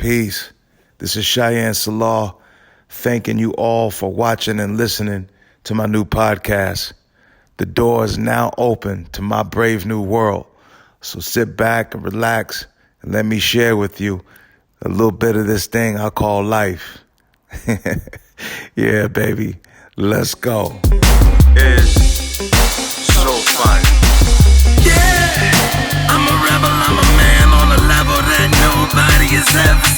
Peace. This is Shyan Selah, thanking you all for watching and listening to my new podcast. The door is now open to my brave new world. So sit back and relax and let me share with you a little bit of this thing I call life. Yeah, baby. Let's go. It's so fun. Yeah, I'm a rebel, I'm a man on a level that nobody has ever seen.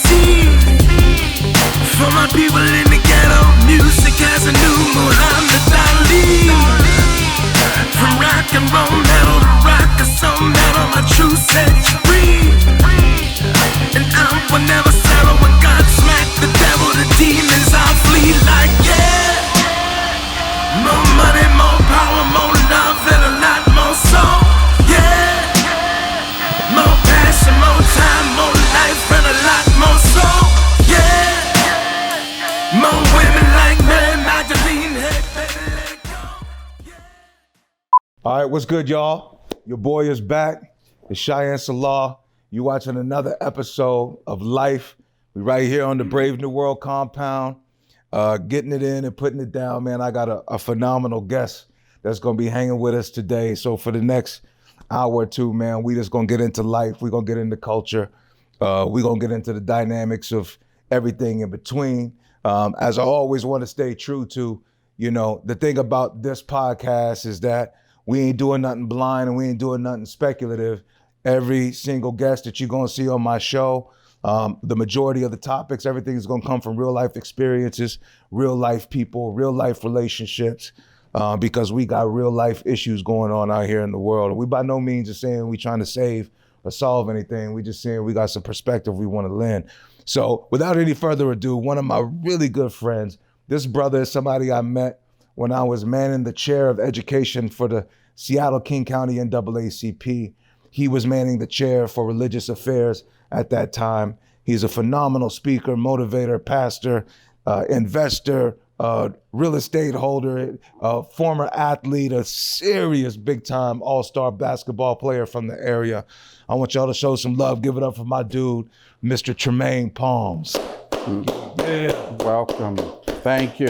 For my people in the ghetto, music has a new Muhammad Ali. From rock and roll metal to rock and soul metal, my truth sets you free. And I will never settle when God smacked the devil, the demons I'll flee like yeah. More money, more power, more love, and a lot more soul. Yeah. More passion, more time, more life, and a lot more soul. Yeah. More women like Mary Magdalene. Hey, baby, let it go. Yeah. All right, what's good, y'all? Your boy is back. It's Shyan Selah. You watching another episode of Life. We right here on the Brave New World compound, getting it in and putting it down, man. I got a phenomenal guest that's gonna be hanging with us today. So for the next hour or two, man, we just gonna get into life. We're gonna get into culture. We're gonna get into the dynamics of everything in between. As I always want to stay true to, the thing about this podcast is that we ain't doing nothing blind and we ain't doing nothing speculative. Every single guest that you're gonna see on my show, the majority of the topics, everything is gonna come from real life experiences, real life people, real life relationships, because we got real life issues going on out here in the world. We by no means are saying we trying to save or solve anything. We just saying we got some perspective we wanna lend. So without any further ado, one of my really good friends, this brother is somebody I met when I was manning the chair of education for the Seattle King County NAACP. He was manning the chair for religious affairs at that time. He's a phenomenal speaker, motivator, pastor, investor, real estate holder, former athlete, a serious big-time all-star basketball player from the area. I want y'all to show some love. Give it up for my dude, Mr. Tramaine Palms. Yeah. Welcome. Thank you.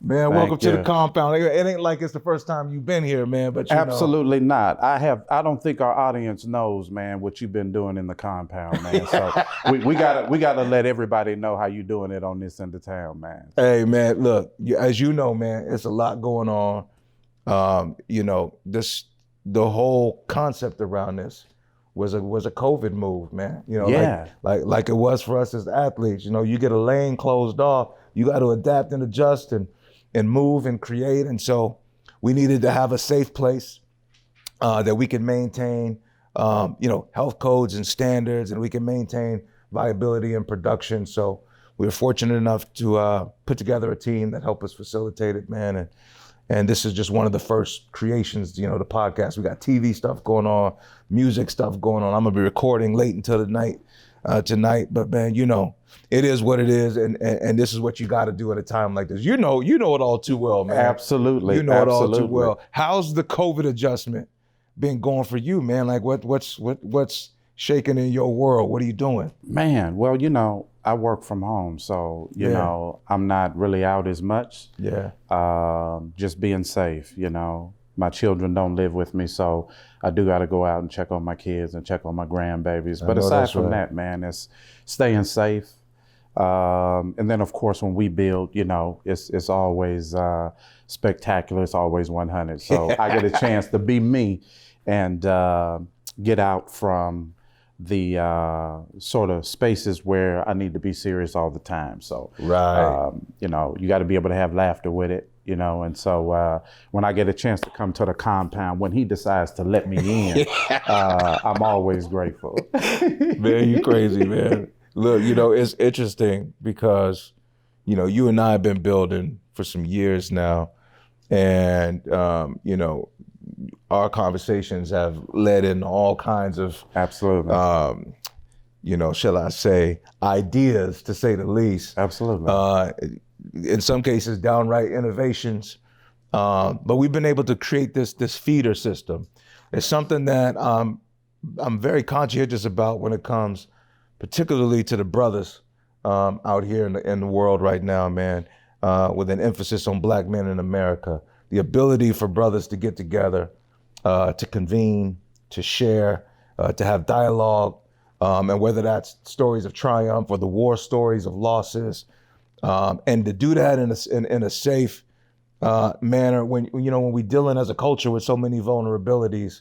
Man, welcome to the compound. It ain't like it's the first time you've been here, man, but Absolutely not. I don't think our audience knows, man, what you've been doing in the compound, man. So we gotta let everybody know how you doing it on this end of town, man. Hey, man, look, as you know, man, it's a lot going on. The whole concept around this was a COVID move, man. Like it was for us as athletes. You get a lane closed off, you got to adapt and adjust and move and create. And so we needed to have a safe place that we can maintain, health codes and standards, and we can maintain viability and production. So we were fortunate enough to put together a team that helped us facilitate it, man. And this is just one of the first creations, the podcast. We got TV stuff going on, music stuff going on. I'm gonna be recording late into the night tonight, but man, it is what it is, and this is what you got to do at a time like this. You know it all too well, man. Absolutely. It all too well. How's the COVID adjustment been going for you, man? Like what's shaking in your world? What are you doing? Man, well, I work from home, so I'm not really out as much. Yeah. Just being safe, My children don't live with me, so I do got to go out and check on my kids and check on my grandbabies. But aside from that, man, it's staying safe. And then, of course, when we build, it's always spectacular. It's always 100. So I get a chance to be me and get out from the sort of spaces where I need to be serious all the time. So, right. You got to be able to have laughter with it. And so when I get a chance to come to the compound, when he decides to let me in, I'm always grateful. Man, you crazy, man. Look, it's interesting because, you and I have been building for some years now, and, our conversations have led in all kinds of, absolutely, shall I say, ideas, to say the least. Absolutely. In some cases, downright innovations. But we've been able to create this feeder system. It's something that I'm very conscientious about when it comes particularly to the brothers out here in the world right now, man, with an emphasis on Black men in America. The ability for brothers to get together, to convene, to share, to have dialogue, and whether that's stories of triumph or the war stories of losses, and to do that in a safe manner when we're dealing as a culture with so many vulnerabilities.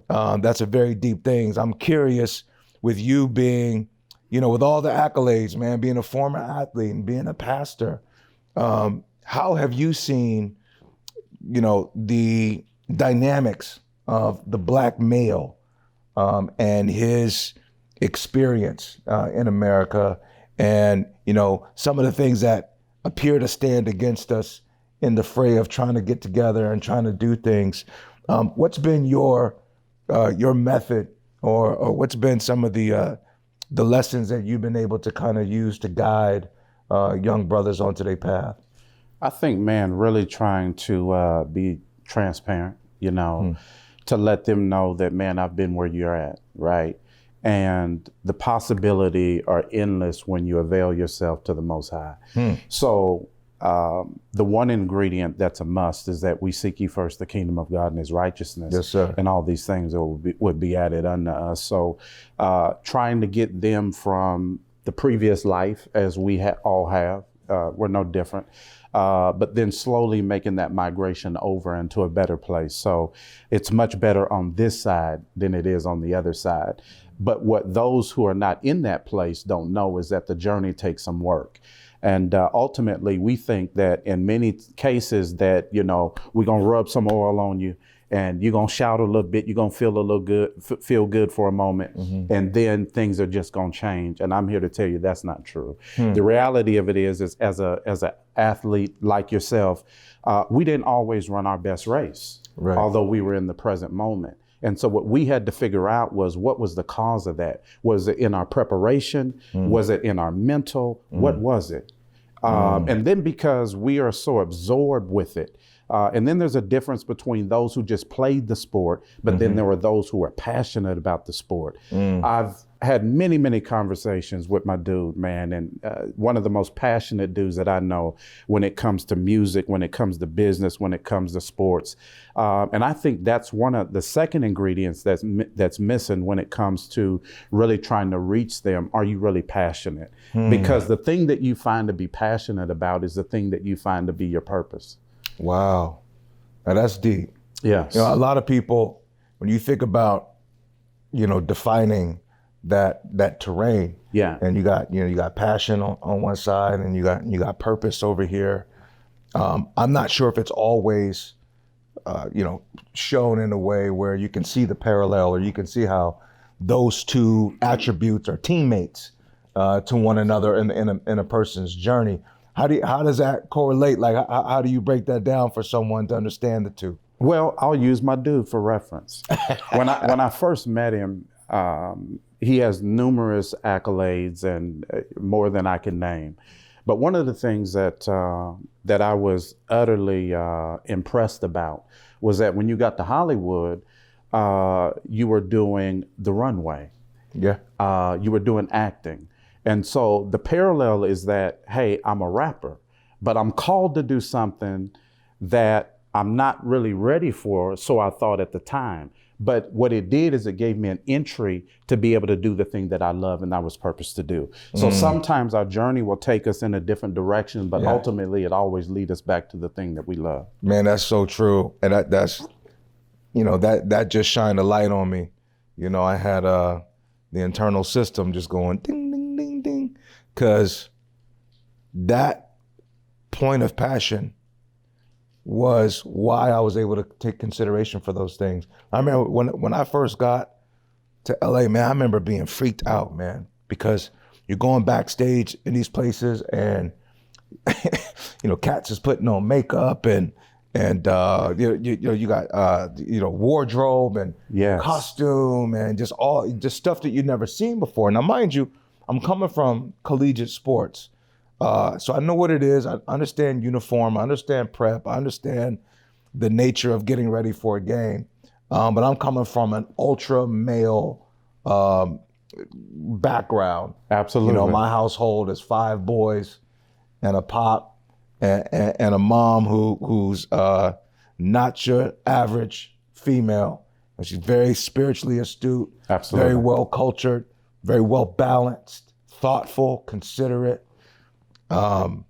That's a very deep thing. I'm curious, with you being, with all the accolades, man, being a former athlete and being a pastor, how have you seen, the dynamics of the Black male and his experience in America, and some of the things that appear to stand against us in the fray of trying to get together and trying to do things? What's been your method, or what's been some of the lessons that you've been able to kind of use to guide young brothers onto their path? I think, man, really trying to be transparent, to let them know that, man, I've been where you're at, right? And the possibility are endless when you avail yourself to the Most High. So the one ingredient that's a must is that we seek ye first the kingdom of God and his righteousness. Yes, sir. And all these things would be added unto us. So trying to get them from the previous life, as we all have, we're no different, but then slowly making that migration over into a better place. So it's much better on this side than it is on the other side. But what those who are not in that place don't know is that the journey takes some work. And ultimately, we think that in many cases that, we're going to rub some oil on you and you're going to shout a little bit, you're going to feel a little good, feel good for a moment, and then things are just going to change. And I'm here to tell you that's not true. The reality of it is as an athlete like yourself, we didn't always run our best race, right, although we were in the present moment. And so what we had to figure out was, what was the cause of that? Was it in our preparation? Was it in our mental? What was it? And then because we are so absorbed with it, and then there's a difference between those who just played the sport, but then there were those who are passionate about the sport. I've had many, many conversations with my dude, man, and one of the most passionate dudes that I know when it comes to music, when it comes to business, when it comes to sports. And I think that's one of the second ingredients that's missing when it comes to really trying to reach them. Are you really passionate? Because the thing that you find to be passionate about is the thing that you find to be your purpose. Wow. Now that's deep. Yes. A lot of people, when you think about, defining that terrain, and you got passion on one side, and you got purpose over here. I'm not sure if it's always, shown in a way where you can see the parallel, or you can see how those two attributes are teammates to one another in a person's journey. How does that correlate? Like, how do you break that down for someone to understand the two? Well, I'll use my dude for reference. When I first met him, he has numerous accolades and more than I can name. But one of the things that I was utterly impressed about was that when you got to Hollywood, you were doing the runway. Yeah. You were doing acting. And so the parallel is that, hey, I'm a rapper, but I'm called to do something that I'm not really ready for, so I thought at the time. But what it did is it gave me an entry to be able to do the thing that I love and I was purposed to do. So sometimes our journey will take us in a different direction, but ultimately it always leads us back to the thing that we love. Man, that's so true. And that's, that just shined a light on me. I had the internal system just going ding, ding, ding, ding. Because that point of passion was why I was able to take consideration for those things. I remember when I first got to LA, man, I remember being freaked out, man, because you're going backstage in these places and, cats is putting on makeup and you got wardrobe and costume and just stuff that you've never seen before. Now, mind you, I'm coming from collegiate sports. So I know what it is. I understand uniform. I understand prep. I understand the nature of getting ready for a game. But I'm coming from an ultra male background. Absolutely. You know, my household is 5 boys and a pop and a mom who's not your average female. And she's very spiritually astute, Absolutely. very well cultured, very well balanced, thoughtful, considerate. You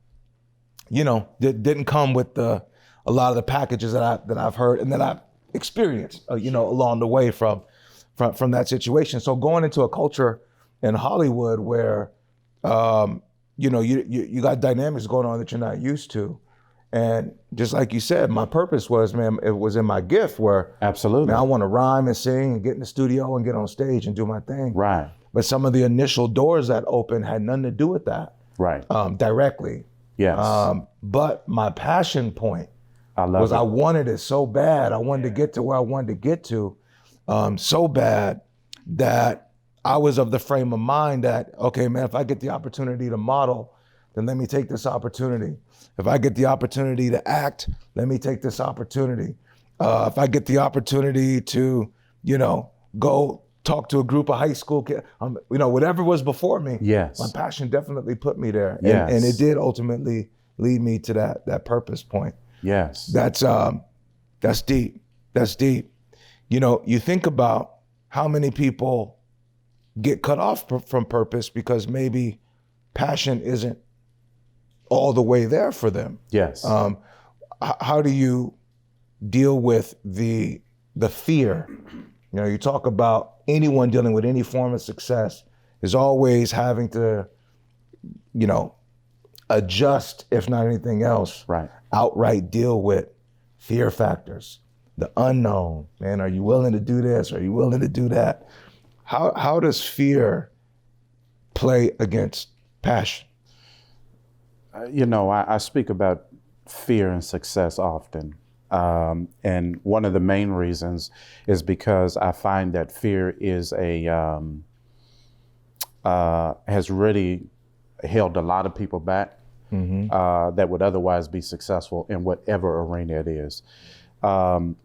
know, didn't come with a lot of the packages that I've heard and that I've experienced, you know, along the way from that situation. So going into a culture in Hollywood where, you know, you got dynamics going on that you're not used to. And just like you said, my purpose was, man, it was in my gift where, absolutely, man, I want to rhyme and sing and get in the studio and get on stage and do my thing. Right. But some of the initial doors that opened had nothing to do with that. Right. Directly. Yes. But my passion point I wanted it so bad. I wanted to get to where I wanted to get to so bad that I was of the frame of mind that, okay, man, if I get the opportunity to model, then let me take this opportunity. If I get the opportunity to act, let me take this opportunity. If I get the opportunity to, you know, go talk to a group of high school kids, you know, whatever was before me, yes, my passion definitely put me there. Yes. And it did ultimately lead me to that purpose point. Yes. That's deep. That's deep. You know, you think about how many people get cut off from purpose because maybe passion isn't all the way there for them. Yes. How do you deal with the fear? You know, you talk about anyone dealing with any form of success is always having to, you know, adjust, if not anything else, right, outright deal with fear factors, the unknown. Man, are you willing to do this? Are you willing to do that? How does fear play against passion? You know, I speak about fear and success often. And one of the main reasons is because I find that fear is has really held a lot of people back, that would otherwise be successful in whatever arena it is.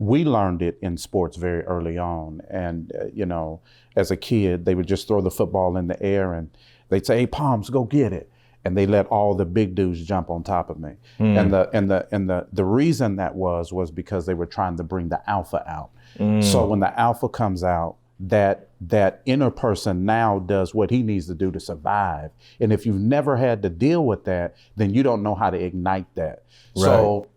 We learned it in sports very early on. And, you know, as a kid, they would just throw the football in the air and they'd say, "Hey, Palms, go get it." And they let all the big dudes jump on top of me. And the reason that was because they were trying to bring the alpha out. So when the alpha comes out, that inner person now does what he needs to do to survive. And if you've never had to deal with that, then you don't know how to ignite that. Right. So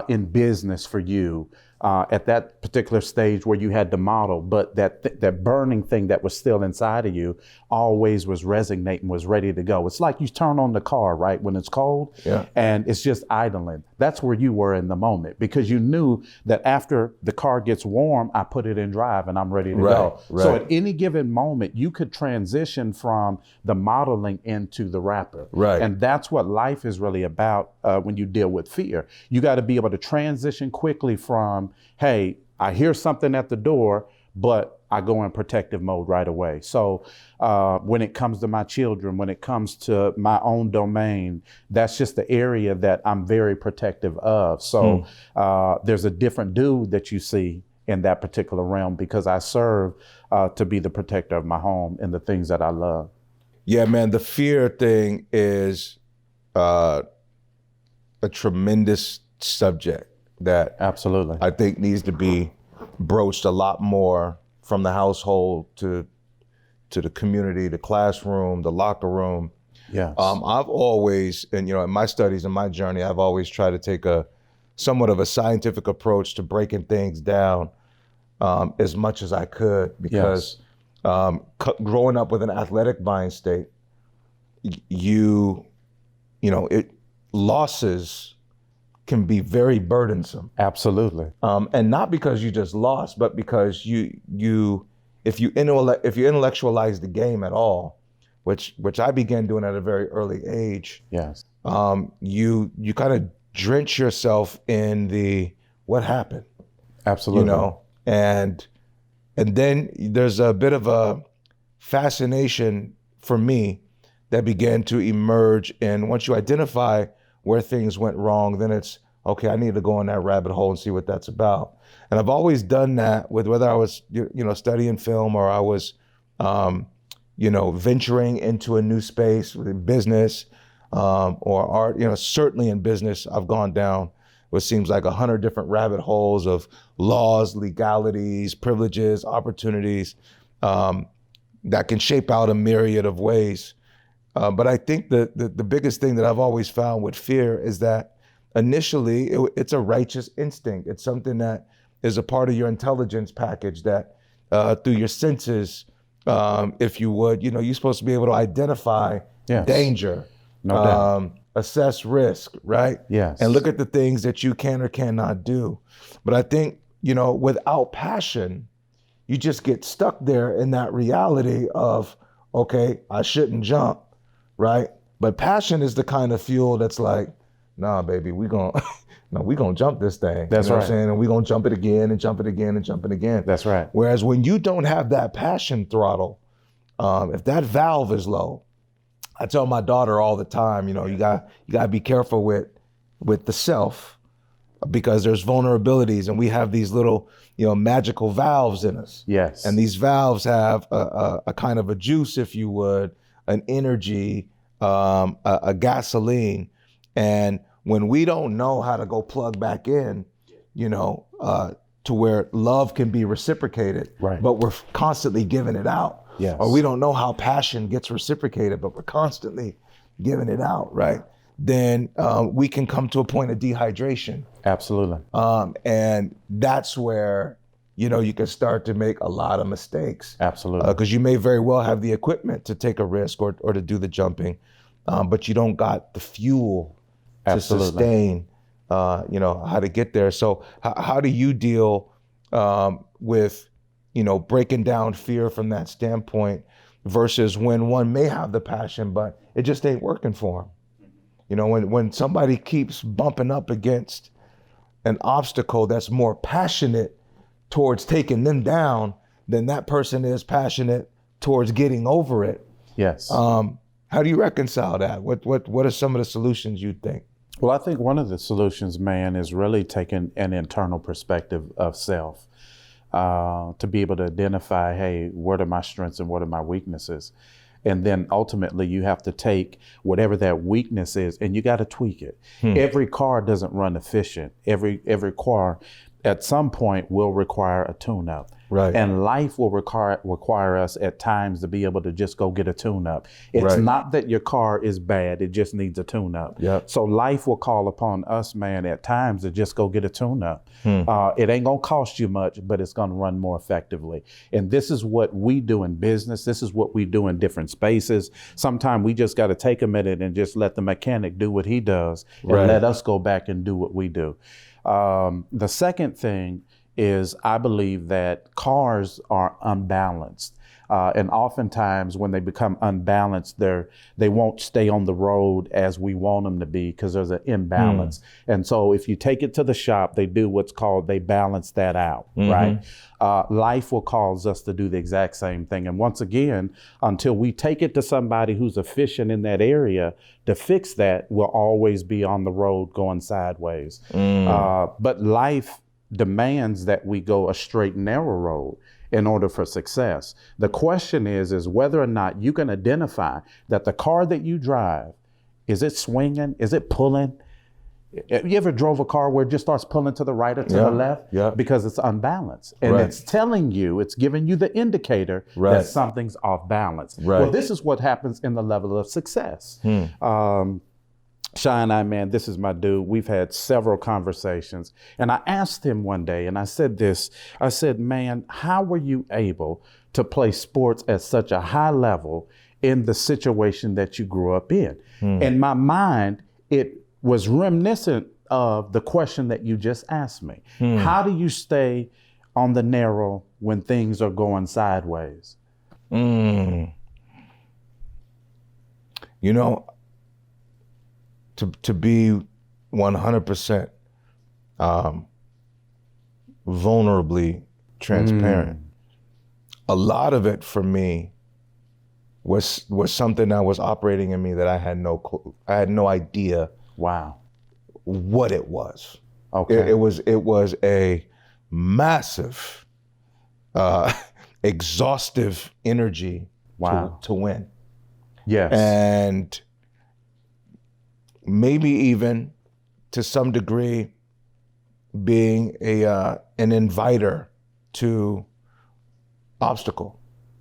in business for you, at that particular stage where you had to model, but that burning thing that was still inside of you always was resonating, was ready to go. It's like you turn on the car, right, when it's cold, and it's just idling. That's where you were in the moment because you knew that after the car gets warm, I put it in drive and I'm ready to go. Right. So at any given moment, you could transition from the modeling into the rapper. Right. And that's what life is really about when you deal with fear. You got to be able to transition quickly from, hey, I hear something at the door, but I go in protective mode right away. So when it comes to my children, when it comes to my own domain, that's just the area that I'm very protective of. So there's a different dude that you see in that particular realm because I serve to be the protector of my home and the things that I love. Yeah, man, the fear thing is a tremendous subject that absolutely I think needs to be broached a lot more from the household to the community, the classroom, the locker room. Yes. I've always, and you know, in my studies and my journey, I've always tried to take a somewhat of a scientific approach to breaking things down as much as I could because growing up with an athletic mind state, you know, losses can be very burdensome. Absolutely. And not because you just lost, but because if you intellectualize the game at all, which I began doing at a very early age. Yes. You kind of drench yourself in the what happened. Absolutely. You know, and then there's a bit of a fascination for me that began to emerge. And once you identify where things went wrong, then it's, okay, I need to go in that rabbit hole and see what that's about. And I've always done that with whether I was, you know, studying film or I was, venturing into a new space, business, or art, certainly in business, I've gone down what seems like 100 different rabbit holes of laws, legalities, privileges, opportunities that can shape out a myriad of ways. But I think that the biggest thing that I've always found with fear is that initially it's a righteous instinct. It's something that is a part of your intelligence package that through your senses, if you would, you're supposed to be able to identify danger, no doubt. Assess risk, right? Yes. And look at the things that you can or cannot do. But I think, without passion, you just get stuck there in that reality of, okay, I shouldn't jump, right? But passion is the kind of fuel that's like, nah, baby, we gonna jump this thing. That's what right. I'm saying? And we gonna jump it again and jump it again and jump it again. That's right. Whereas when you don't have that passion throttle, if that valve is low, I tell my daughter all the time, you gotta be careful with the self, because there's vulnerabilities, and we have these little, magical valves in us. Yes. And these valves have a kind of a juice, if you would, an energy, a gasoline. And when we don't know how to go plug back in, to where love can be reciprocated, right, but we're constantly giving it out. Yes. Or we don't know how passion gets reciprocated, but we're constantly giving it out, right? Then we can come to a point of dehydration. Absolutely. And that's where, you can start to make a lot of mistakes. Absolutely. Because you may very well have the equipment to take a risk or to do the jumping, but you don't got the fuel Absolutely. to sustain, how to get there. So how do you deal with, breaking down fear from that standpoint versus when one may have the passion, but it just ain't working for them? When somebody keeps bumping up against an obstacle that's more passionate towards taking them down than that person is passionate towards getting over it. Yes. How do you reconcile that? What are some of the solutions you think? Well, I think one of the solutions, man, is really taking an internal perspective of self, to be able to identify, hey, what are my strengths and what are my weaknesses? And then ultimately you have to take whatever that weakness is and you got to tweak it. Every car doesn't run efficient. Every car at some point will require a tune-up. Right. And life will require us at times to be able to just go get a tune-up. It's Right. not that your car is bad, it just needs a tune-up. Yep. So life will call upon us, man, at times to just go get a tune-up. It ain't gonna cost you much, but it's gonna run more effectively. And this is what we do in business. This is what we do in different spaces. Sometimes we just gotta take a minute and just let the mechanic do what he does and Right. let us go back and do what we do. The second thing is I believe that cars are unbalanced. And oftentimes when they become unbalanced, they won't stay on the road as we want them to be because there's an imbalance. And so if you take it to the shop, they do what's called, they balance that out, right? Life will cause us to do the exact same thing. And once again, until we take it to somebody who's efficient in that area to fix that, we'll always be on the road going sideways. But life demands that we go a straight and narrow road in order for success. The question is whether or not you can identify that the car that you drive, is it swinging? Is it pulling? You ever drove a car where it just starts pulling to the right or to the left? Yeah. Because it's unbalanced. And Right. it's telling you, it's giving you the indicator Right. that something's off balance. Right. Well, this is what happens in the level of success. Shyan, man, this is my dude. We've had several conversations. And I asked him one day, and I said this, I said, man, how were you able to play sports at such a high level in the situation that you grew up in? In my mind, it was reminiscent of the question that you just asked me. How do you stay on the narrow when things are going sideways? To be 100% vulnerably transparent, a lot of it for me was something that was operating in me that I had no idea Wow. what it was. Okay. It was a massive, exhaustive energy Wow. to win. Yes. And maybe even to some degree being an inviter to obstacle.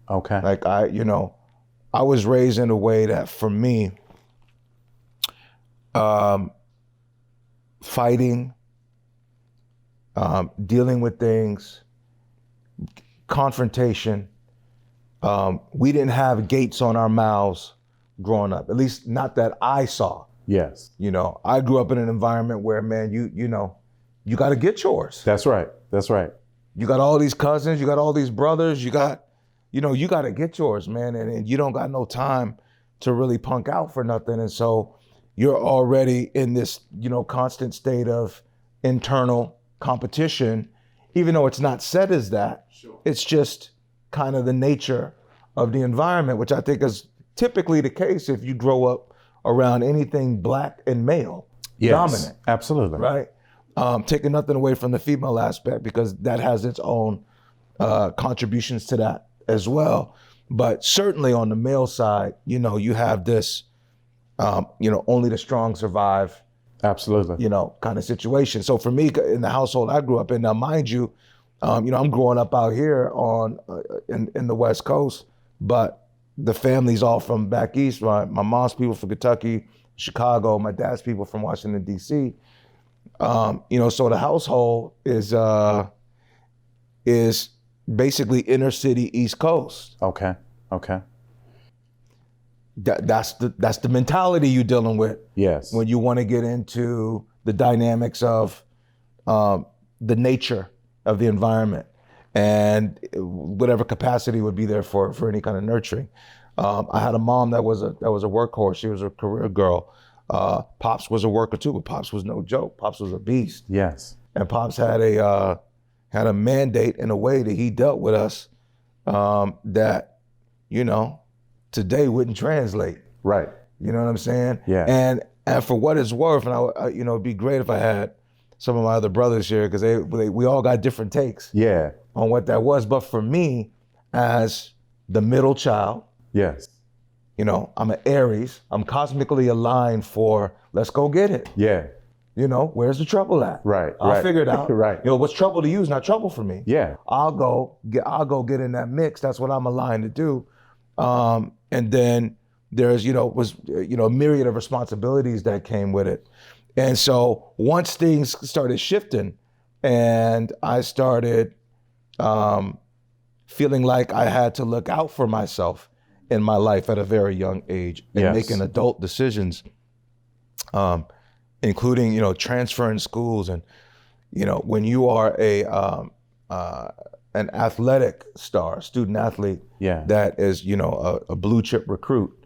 Okay. Like I was raised in a way that for me, fighting, dealing with things, confrontation, we didn't have gates on our mouths growing up, at least not that I saw. Yes. I grew up in an environment where, man, you got to get yours. That's right. That's right. You got all these cousins, you got all these brothers, you got to get yours, man. And you don't got no time to really punk out for nothing. And so you're already in this, constant state of internal competition, even though it's not said as that. Sure. It's just kind of the nature of the environment, which I think is typically the case if you grow up around anything black and male dominant. Absolutely. Right? Taking nothing away from the female aspect, because that has its own contributions to that as well. But certainly on the male side, you have this, only the strong survive. Absolutely. Kind of situation. So for me, in the household I grew up in, now mind you, I'm growing up out here in the West Coast, but the family's all from back east. My mom's people from Kentucky, Chicago. My dad's people from Washington, D.C. So the household is basically inner city East Coast. Okay. That's the mentality you're dealing with. Yes. When you want to get into the dynamics of the nature of the environment and whatever capacity would be there for any kind of nurturing. I had a mom that was a workhorse. She was a career girl. Pops was a worker too, but Pops was no joke. Pops was a beast. Yes. And Pops had a mandate in a way that he dealt with us that, today wouldn't translate. Right. You know what I'm saying? Yeah. And for what it's worth, and it'd be great if I had some of my other brothers here, because we all got different takes. Yeah. On what that was. But for me, as the middle child, yes, I'm an Aries. I'm cosmically aligned for let's go get it. Yeah. Where's the trouble at? Right. I'll figure it out. Right. What's trouble to you is not trouble for me. Yeah. I'll go get in that mix. That's what I'm aligned to do. And then there's, a myriad of responsibilities that came with it. And so once things started shifting and I started feeling like I had to look out for myself in my life at a very young age and making adult decisions, including, transferring schools. And, when you are an athletic star, student athlete, that is, a blue chip recruit,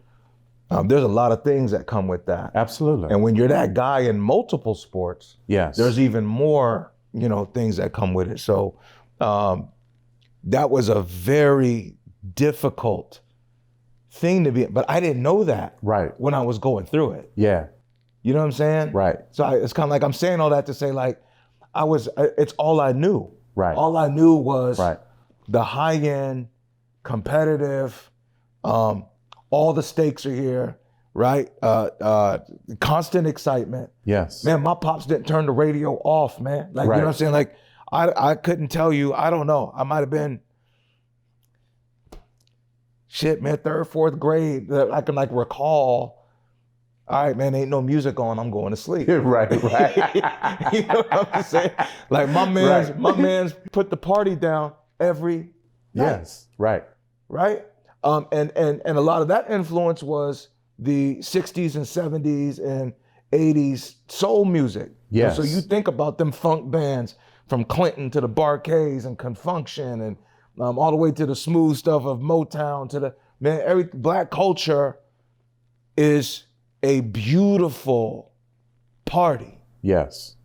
there's a lot of things that come with that. Absolutely. And when you're that guy in multiple sports, there's even more, things that come with it. So that was a very difficult thing to be, but I didn't know that when I was going through it. Yeah. You know what I'm saying? Right. So it's kind of like I'm saying all that to say, like, it's all I knew. Right. All I knew was the high-end, competitive, all the stakes are here, right? Constant excitement. Yes. Man, my pops didn't turn the radio off, man. Like, you know what I'm saying? Like, I couldn't tell you, I don't know. I might have been, third, fourth grade, that I can recall. All right, man, ain't no music on, I'm going to sleep. Right. You know what I'm saying? Like my man's put the party down every night. Yes, right. And a lot of that influence was the 60s and 70s and 80s soul music. Yes. So you think about them funk bands from Clinton to the Bar-Kays and Confunction and all the way to the smooth stuff of Motown to every black culture is a beautiful party. Yes.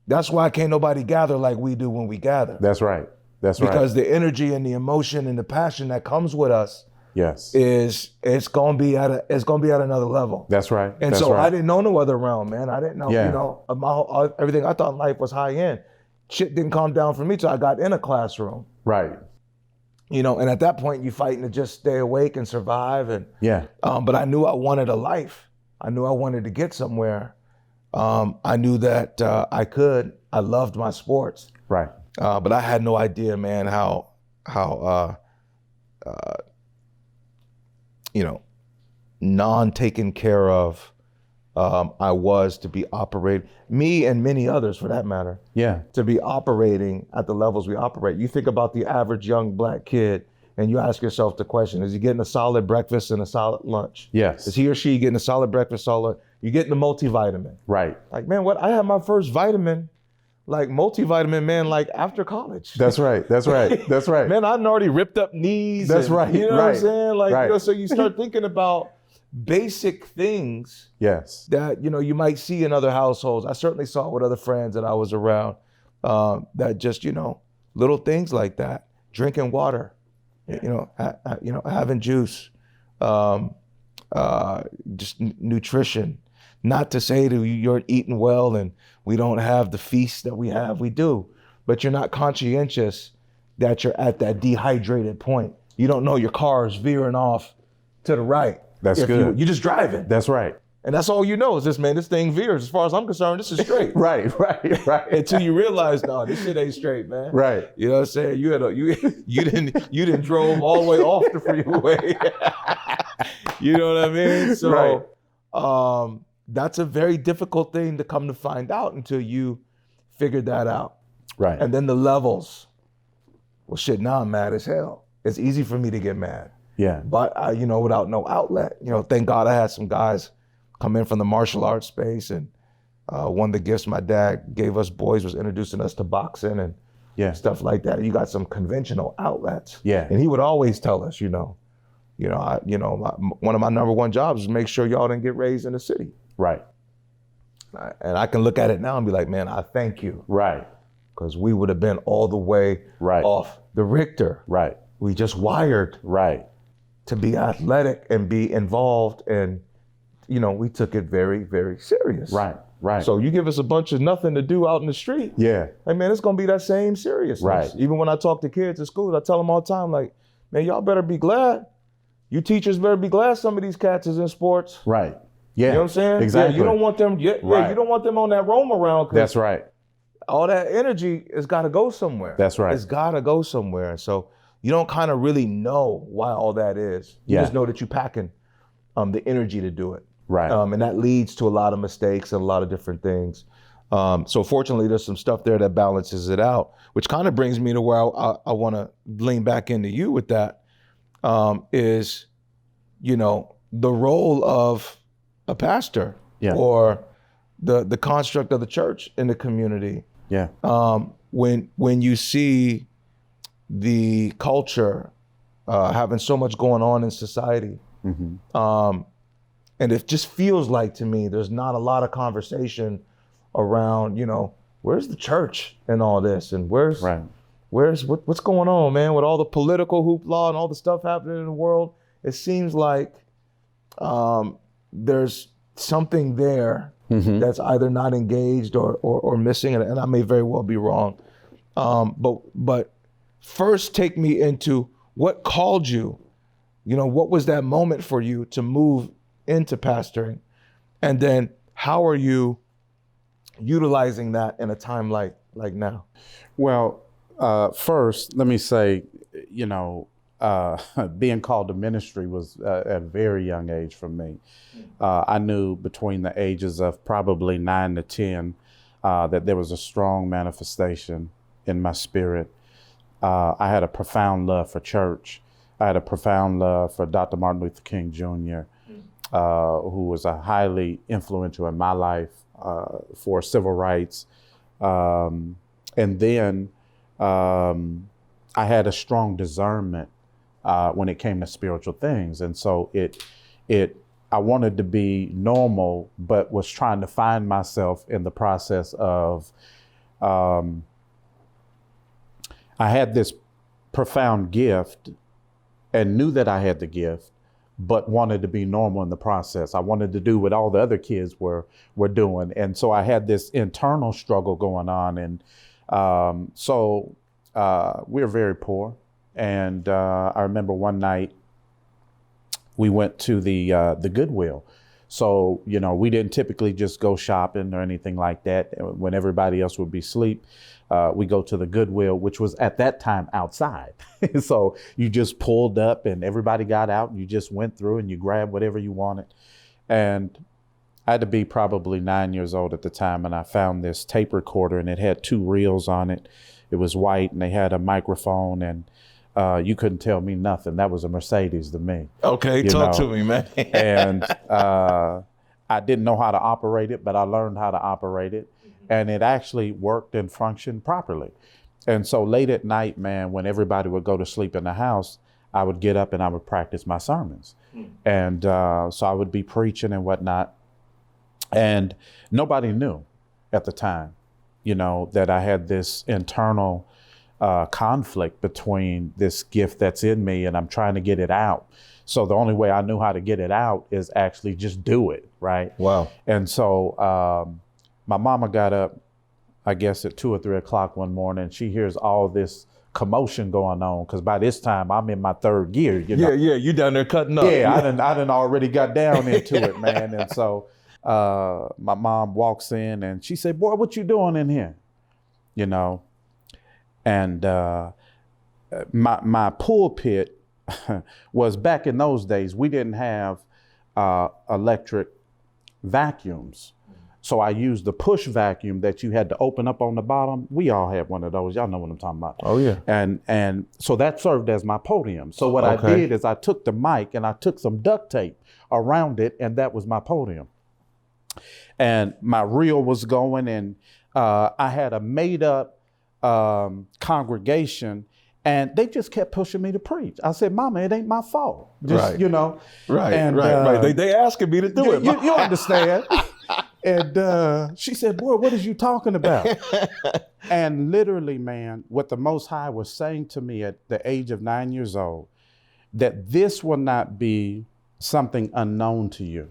That's why can't nobody gather like we do when we gather. That's right. Because the energy and the emotion and the passion that comes with us it's gonna be at another level. That's right. And so I didn't know no other realm, man. I didn't know, everything I thought in life was high end. Shit didn't calm down for me till I got in a classroom. Right. and at that point, you're fighting to just stay awake and survive. And Yeah. but I knew I wanted a life. I knew I wanted to get somewhere. I knew that I could. I loved my sports. Right. But I had no idea, man, how non-taken care of I was to be operating, me and many others for that matter, Yeah. to be operating at the levels we operate. You think about the average young black kid and you ask yourself the question, is he getting a solid breakfast and a solid lunch? Yes. Is he or she getting a solid breakfast, solid? You getting the multivitamin. Right. Like, man, I had my first vitamin, like multivitamin, man, like after college. That's right. That's right. That's right. Man, I'd already ripped up knees. That's right. You know what I'm Right. saying? Like, Right. so you start thinking about basic things Yes. that, you might see in other households. I certainly saw it with other friends that I was around, that just, little things like that, drinking water, having juice, just nutrition. Not to say that you're eating well and we don't have the feasts that we have. We do, but you're not conscientious that you're at that dehydrated point. You don't know your car is veering off to the right. That's good. You just driving. That's right. And that's all you know is this, man, this thing veers. As far as I'm concerned, this is straight. Right. Until you realize, no, this shit ain't straight, man. Right. You know what I'm saying? You didn't drove all the way off the freeway. You know what I mean? So that's a very difficult thing to come to find out until you figure that out. Right. And then the levels. Well, shit, now I'm mad as hell. It's easy for me to get mad. Yeah. But without no outlet, thank God I had some guys come in from the martial arts space, and one of the gifts my dad gave us boys was introducing us to boxing and stuff like that. You got some conventional outlets. Yeah. And he would always tell us, one of my number one jobs is make sure y'all didn't get raised in the city. Right. And I can look at it now and be like, man, I thank you. Right. Because we would have been all the way off the Richter. Right. We just wired. Right. To be athletic and be involved, and we took it very, very serious. Right. So you give us a bunch of nothing to do out in the street. Yeah. Hey man, it's gonna be that same seriousness. Right. Even when I talk to kids at school, I tell them all the time, like, man, y'all better be glad. You teachers better be glad some of these cats is in sports. Right. Yeah. You know what I'm saying? Exactly. Yeah, you don't want them. You don't want them on that roam around. That's right. All that energy has got to go somewhere. That's right. It's got to go somewhere. So you don't kind of really know why all that is. You just know that you're packing the energy to do it. Right. And that leads to a lot of mistakes and a lot of different things. So fortunately, there's some stuff there that balances it out, which kind of brings me to where I want to lean back into you with that, is, the role of a pastor or the construct of the church in the community. Yeah. When you see the culture having so much going on in society, and it just feels like to me there's not a lot of conversation around, where's the church and all this, and what's going on, man, with all the political hoopla and all the stuff happening in the world. It seems like there's something there that's either not engaged or missing, and I may very well be wrong. But first take me into what called you, what was that moment for you to move into pastoring? And then how are you utilizing that in a time like now? Well, first, let me say, being called to ministry was at a very young age for me. I knew between the ages of probably 9 to 10 that there was a strong manifestation in my spirit. I had a profound love for church. I had a profound love for Dr. Martin Luther King Jr., who was a highly influential in my life for civil rights. And then I had a strong discernment when it came to spiritual things. And so I wanted to be normal, but was trying to find myself in the process of, I had this profound gift and knew that I had the gift, but wanted to be normal in the process. I wanted to do what all the other kids were doing. And so I had this internal struggle going on. And so we're very poor And I remember one night we went to the Goodwill. So, you know, we didn't typically just go shopping or anything like that. When everybody else would be asleep, we go to the Goodwill, which was at that time outside. So you just pulled up and everybody got out and you just went through and you grabbed whatever you wanted. And I had to be probably 9 years old at the time. And I found this tape recorder and it had 2 reels on it. It was white and they had a microphone and you couldn't tell me nothing. That was a Mercedes to me. Okay, talk to me, man. And I didn't know how to operate it, but I learned how to operate it. And it actually worked and functioned properly. And so late at night, man, when everybody would go to sleep in the house, I would get up and I would practice my sermons. And so I would be preaching and whatnot. And nobody knew at the time, you know, that I had this internal conflict between this gift that's in me and I'm trying to get it out. So the only way I knew how to get it out is actually just do it, right? Wow. And so my mama got up, I guess at 2 or 3 o'clock one morning. She hears all this commotion going on because by this time I'm in my 3rd gear. You know? Yeah, you down there cutting up. Yeah, I done already got down into it, man. And so my mom walks in and she said, "Boy, what you doing in here?" You know. And my pulpit was, back in those days, we didn't have electric vacuums. So I used the push vacuum that you had to open up on the bottom. We all had one of those. Y'all know what I'm talking about. Oh, yeah. And so that served as my podium. So what I did is I took the mic and I took some duct tape around it, and that was my podium. And my reel was going, and I had a made up congregation, and they just kept pushing me to preach. I said, "Mama, it ain't my fault." Just, right. You know. Right, and, right. They asking me to do it. You understand. And she said, "Boy, what is you talking about?" And literally, man, what the Most High was saying to me at the age of 9 years old, that this will not be something unknown to you.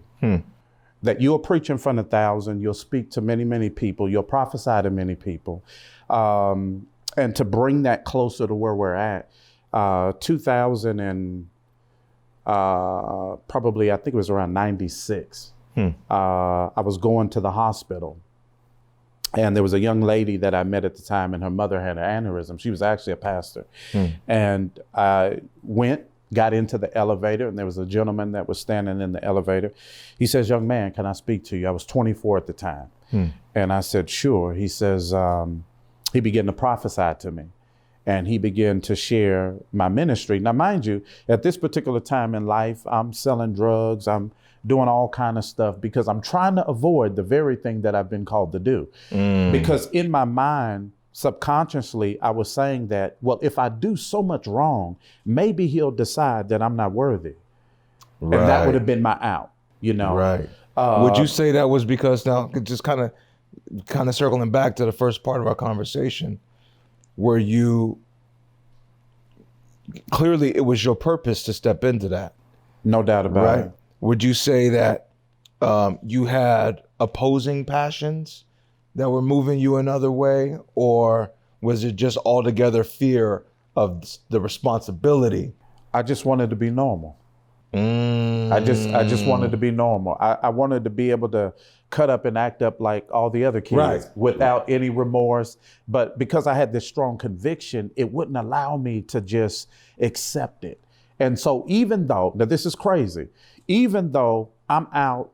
That you'll preach in front of 1,000, you'll speak to many, many people, you'll prophesy to many people. And to bring that closer to where we're at, 2000 and probably, I think it was around 96, I was going to the hospital. And there was a young lady that I met at the time, and her mother had an aneurysm. She was actually a pastor. And I got into the elevator, and there was a gentleman that was standing in the elevator. He says, "Young man, can I speak to you?" I was 24 at the time. And I said, "Sure." He says, he began to prophesy to me, and he began to share my ministry. Now, mind you, at this particular time in life, I'm selling drugs. I'm doing all kind of stuff because I'm trying to avoid the very thing that I've been called to do. Because in my mind, subconsciously, I was saying that, well, if I do so much wrong, maybe he'll decide that I'm not worthy. Right. And that would have been my out, you know? Right. Would you say that was because, now just kind of circling back to the first part of our conversation, where you, clearly it was your purpose to step into that? No doubt about it. Would you say that you had opposing passions that were moving you another way, or was it just altogether fear of the responsibility? I just wanted to be normal. I just wanted to be normal. I wanted to be able to cut up and act up like all the other kids without any remorse. But because I had this strong conviction, it wouldn't allow me to just accept it. And so even though, now this is crazy, even though I'm out,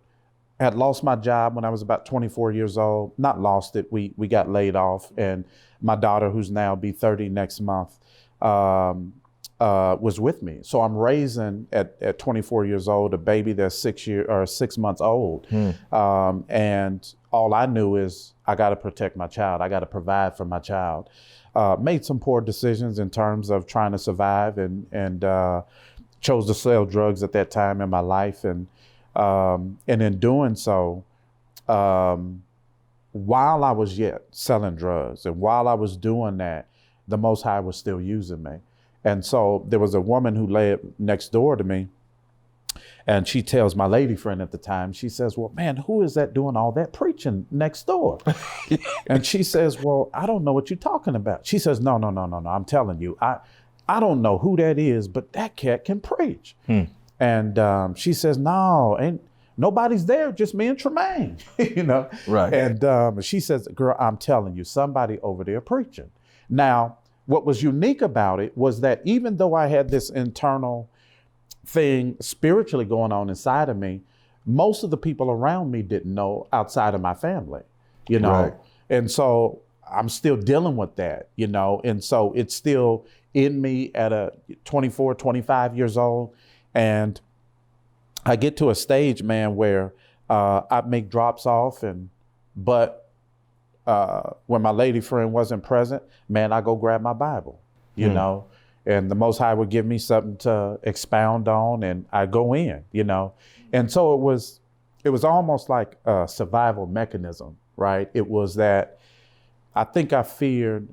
had lost my job when I was about 24 years old, not lost it, we got laid off, and my daughter, who's now be 30 next month, was with me. So I'm raising at 24 years old a baby that's 6 months old, and all I knew is I got to protect my child. I got to provide for my child. Made some poor decisions in terms of trying to survive, and chose to sell drugs at that time in my life, and in doing so, while I was yet selling drugs and while I was doing that, the Most High was still using me. And so there was a woman who lived next door to me, and she tells my lady friend at the time, she says, "Well, man, who is that doing all that preaching next door?" And she says, "Well, I don't know what you're talking about." She says, No, I'm telling you, I don't know who that is, but that cat can preach. And she says, no, ain't nobody's there, just me and Tramaine, you know? Right. And she says, girl, I'm telling you, somebody over there preaching. Now, what was unique about it was that even though I had this internal thing spiritually going on inside of me, most of the people around me didn't know outside of my family, you know? Right. And so I'm still dealing with that, you know? And so it's still in me at a 24, 25 years old. And I get to a stage, man, where I make drops off, but when my lady friend wasn't present, man, I go grab my Bible, you know, and the Most High would give me something to expound on, and I go in, you know. And so it was almost like a survival mechanism, right? It was that I think I feared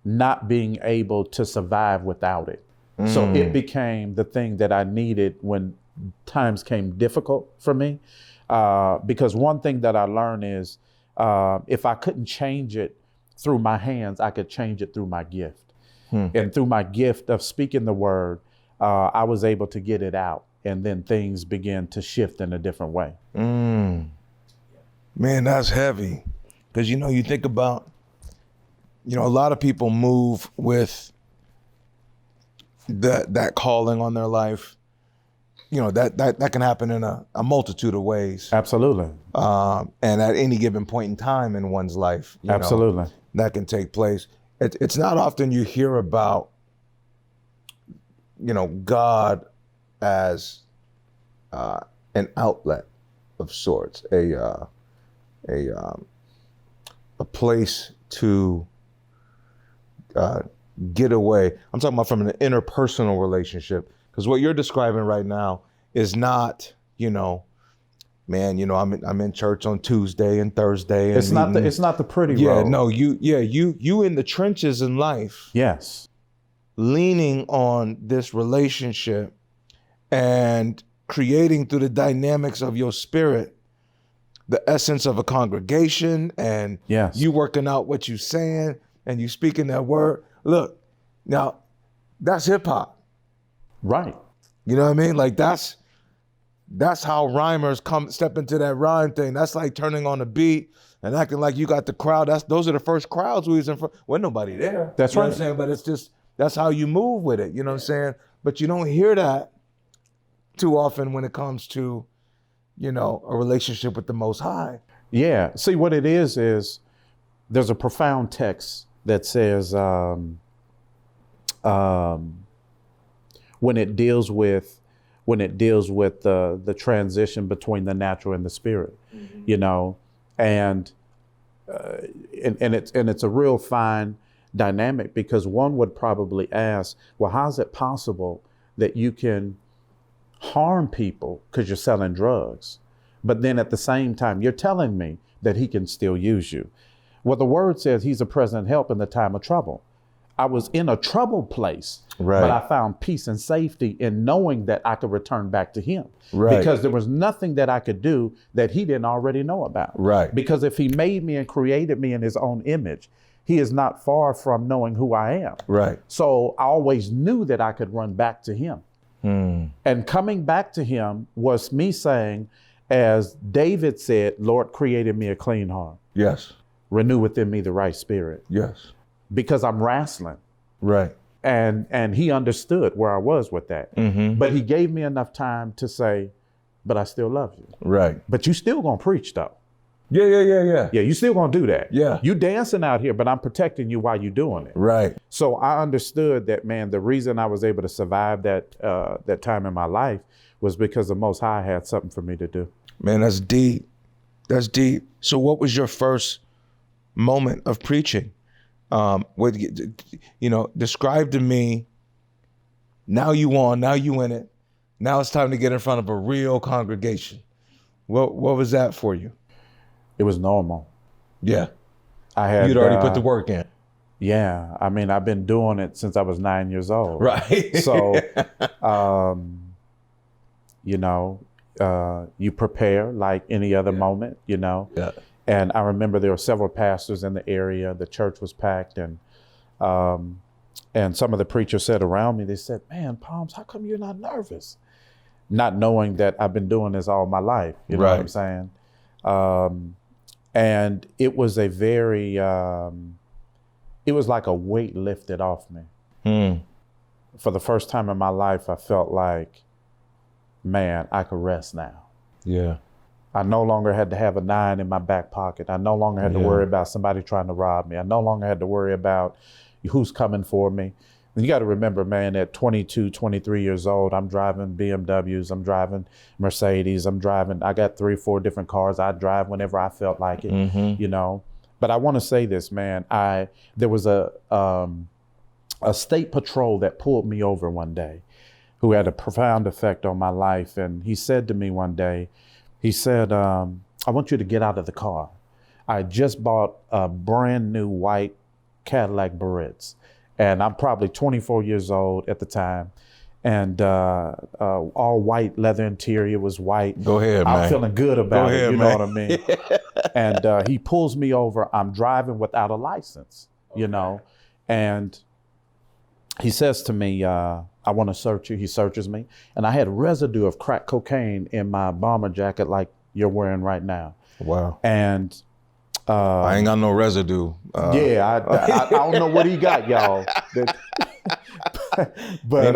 not being able to survive without it. So it became the thing that I needed when times came difficult for me. Because one thing that I learned is if I couldn't change it through my hands, I could change it through my gift. And through my gift of speaking the word, I was able to get it out. And then things began to shift in a different way. Man, that's heavy. Because, you know, you think about, you know, a lot of people move with that calling on their life. You know, that can happen in a multitude of ways. Absolutely. And at any given point in time in one's life, you Absolutely. know, that can take place. It's not often you hear about, you know, God as an outlet of sorts, a place to get away. I'm talking about from an interpersonal relationship, because what you're describing right now is not, you know, man, you know, I'm in church on Tuesday and Thursday. And It's not the pretty road. Yeah, no, you in the trenches in life. Yes. Leaning on this relationship and creating through the dynamics of your spirit the essence of a congregation, and Yes. you working out what you saying and you speaking that word. Look, now that's hip hop. Right. You know what I mean? Like that's how rhymers step into that rhyme thing. That's like turning on a beat and acting like you got the crowd. Those are the first crowds we was in front. Wasn't nobody there. That's You know right. what I'm saying? But it's just, that's how you move with it. You know what I'm saying? But you don't hear that too often when it comes to, you know, a relationship with the Most High. Yeah. See, what it is there's a profound text that says when it deals with the transition between the natural and the spirit, you know, and it's a real fine dynamic, because one would probably ask, well, how's it possible that you can harm people because you're selling drugs, but then at the same time you're telling me that he can still use you? Well, the word says he's a present help in the time of trouble. I was in a troubled place, Right. but I found peace and safety in knowing that I could return back to him. Right. Because there was nothing that I could do that he didn't already know about. Right. Because if he made me and created me in his own image, he is not far from knowing who I am. Right. So I always knew that I could run back to him. And coming back to him was me saying, as David said, Lord, created me a clean heart. Yes. Renew within me the right spirit. Yes. Because I'm wrestling. Right. And he understood where I was with that. But he gave me enough time to say, but I still love you. Right. But you still gonna preach though. Yeah. Yeah, you still gonna do that. Yeah. You dancing out here, but I'm protecting you while you doing it. Right. So I understood that, man, the reason I was able to survive that time in my life was because the Most High had something for me to do. Man, that's deep. That's deep. So what was your first moment of preaching? Describe to me, now you in it. Now it's time to get in front of a real congregation. What was that for you? It was normal. Yeah. You'd already put the work in. Yeah. I mean, I've been doing it since I was 9 years old. Right. So, you prepare like any other moment, you know. Yeah. And I remember there were several pastors in the area. The church was packed, and And some of the preachers said around me, they said, man, Palms, how come you're not nervous? Not knowing that I've been doing this all my life. You know what I'm saying? And it was a very, it was like a weight lifted off me. For the first time in my life, I felt like, man, I could rest now. Yeah. I no longer had to have a 9 in my back pocket. I no longer had to worry about somebody trying to rob me. I no longer had to worry about who's coming for me. And you got to remember, man, at 22, 23 years old, I'm driving BMWs, I'm driving Mercedes, I got 3 or 4 different cars. I drive whenever I felt like it, you know. But I want to say this, man, there was a state patrol that pulled me over one day who had a profound effect on my life. And he said to me one day, he said, I want you to get out of the car. I just bought a brand new white Cadillac Barrettes. And I'm probably 24 years old at the time. And all white, leather interior was white. Go ahead, man. I'm feeling good about it, you know what I mean? And he pulls me over. I'm driving without a license, you know? And he says to me, I want to search you. He searches me. And I had residue of crack cocaine in my bomber jacket like you're wearing right now. Wow. And I ain't got no residue. I don't know what he got, y'all. But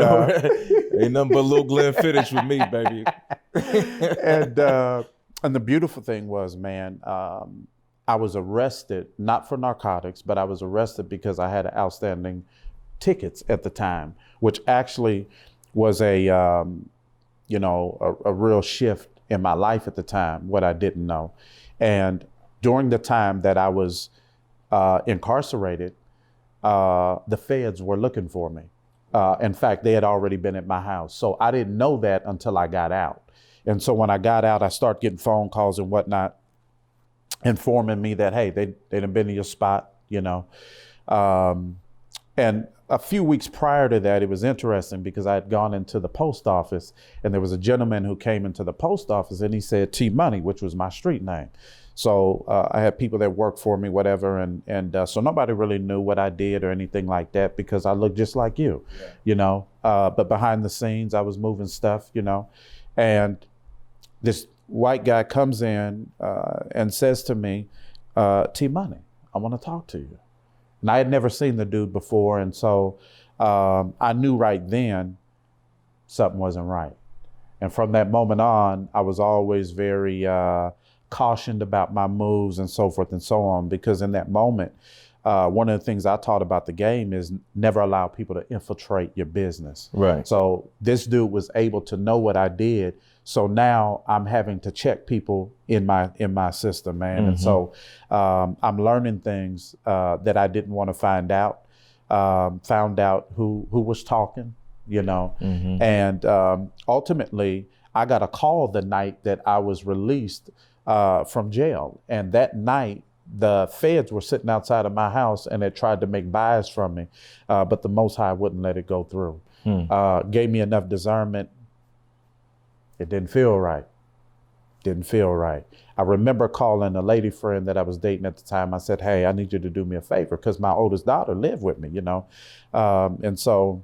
ain't nothing but Lil Glenn finish with me, baby. And the beautiful thing was, man, I was arrested, not for narcotics, but I was arrested because I had outstanding tickets at the time, which actually was a real shift in my life at the time, what I didn't know. And during the time that I was incarcerated, the feds were looking for me. In fact, they had already been at my house. So I didn't know that until I got out. And so when I got out, I started getting phone calls and whatnot, informing me that, hey, they done been in your spot, you know. And a few weeks prior to that, it was interesting because I had gone into the post office and there was a gentleman who came into the post office and he said T-Money, which was my street name. So I had people that worked for me, whatever. And so nobody really knew what I did or anything like that because I looked just like you, you know, but behind the scenes, I was moving stuff, you know, and this white guy comes in and says to me, T-Money, I want to talk to you. And I had never seen the dude before. And so I knew right then something wasn't right. And from that moment on, I was always very cautioned about my moves and so forth and so on, because in that moment, one of the things I taught about the game is never allow people to infiltrate your business. Right. So this dude was able to know what I did. So now I'm having to check people in my system, man. Mm-hmm. And so I'm learning things that I didn't want to find out. Found out who was talking, you know. Mm-hmm. And ultimately, I got a call the night that I was released from jail. And that night, the feds were sitting outside of my house and they tried to make buys from me, but the Most High wouldn't let it go through. Gave me enough discernment. It didn't feel right. Didn't feel right. I remember calling a lady friend that I was dating at the time. I said, hey, I need you to do me a favor because my oldest daughter lived with me, you know. And so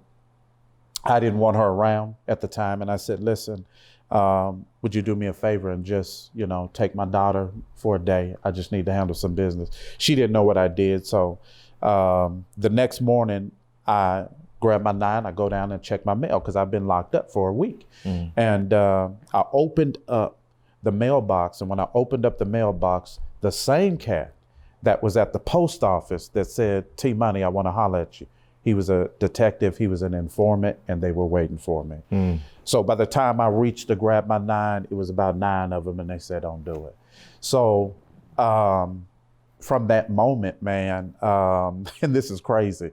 I didn't want her around at the time. And I said, listen, would you do me a favor and just, you know, take my daughter for a day? I just need to handle some business. She didn't know what I did. So the next morning, I grab my 9, I go down and check my mail because I've been locked up for a week. And I opened up the mailbox. And when I opened up the mailbox, the same cat that was at the post office that said, T-Money, I want to holler at you. He was a detective, he was an informant, and they were waiting for me. So by the time I reached to grab my 9, it was about 9 of them, and they said, don't do it. So from that moment, man, and this is crazy,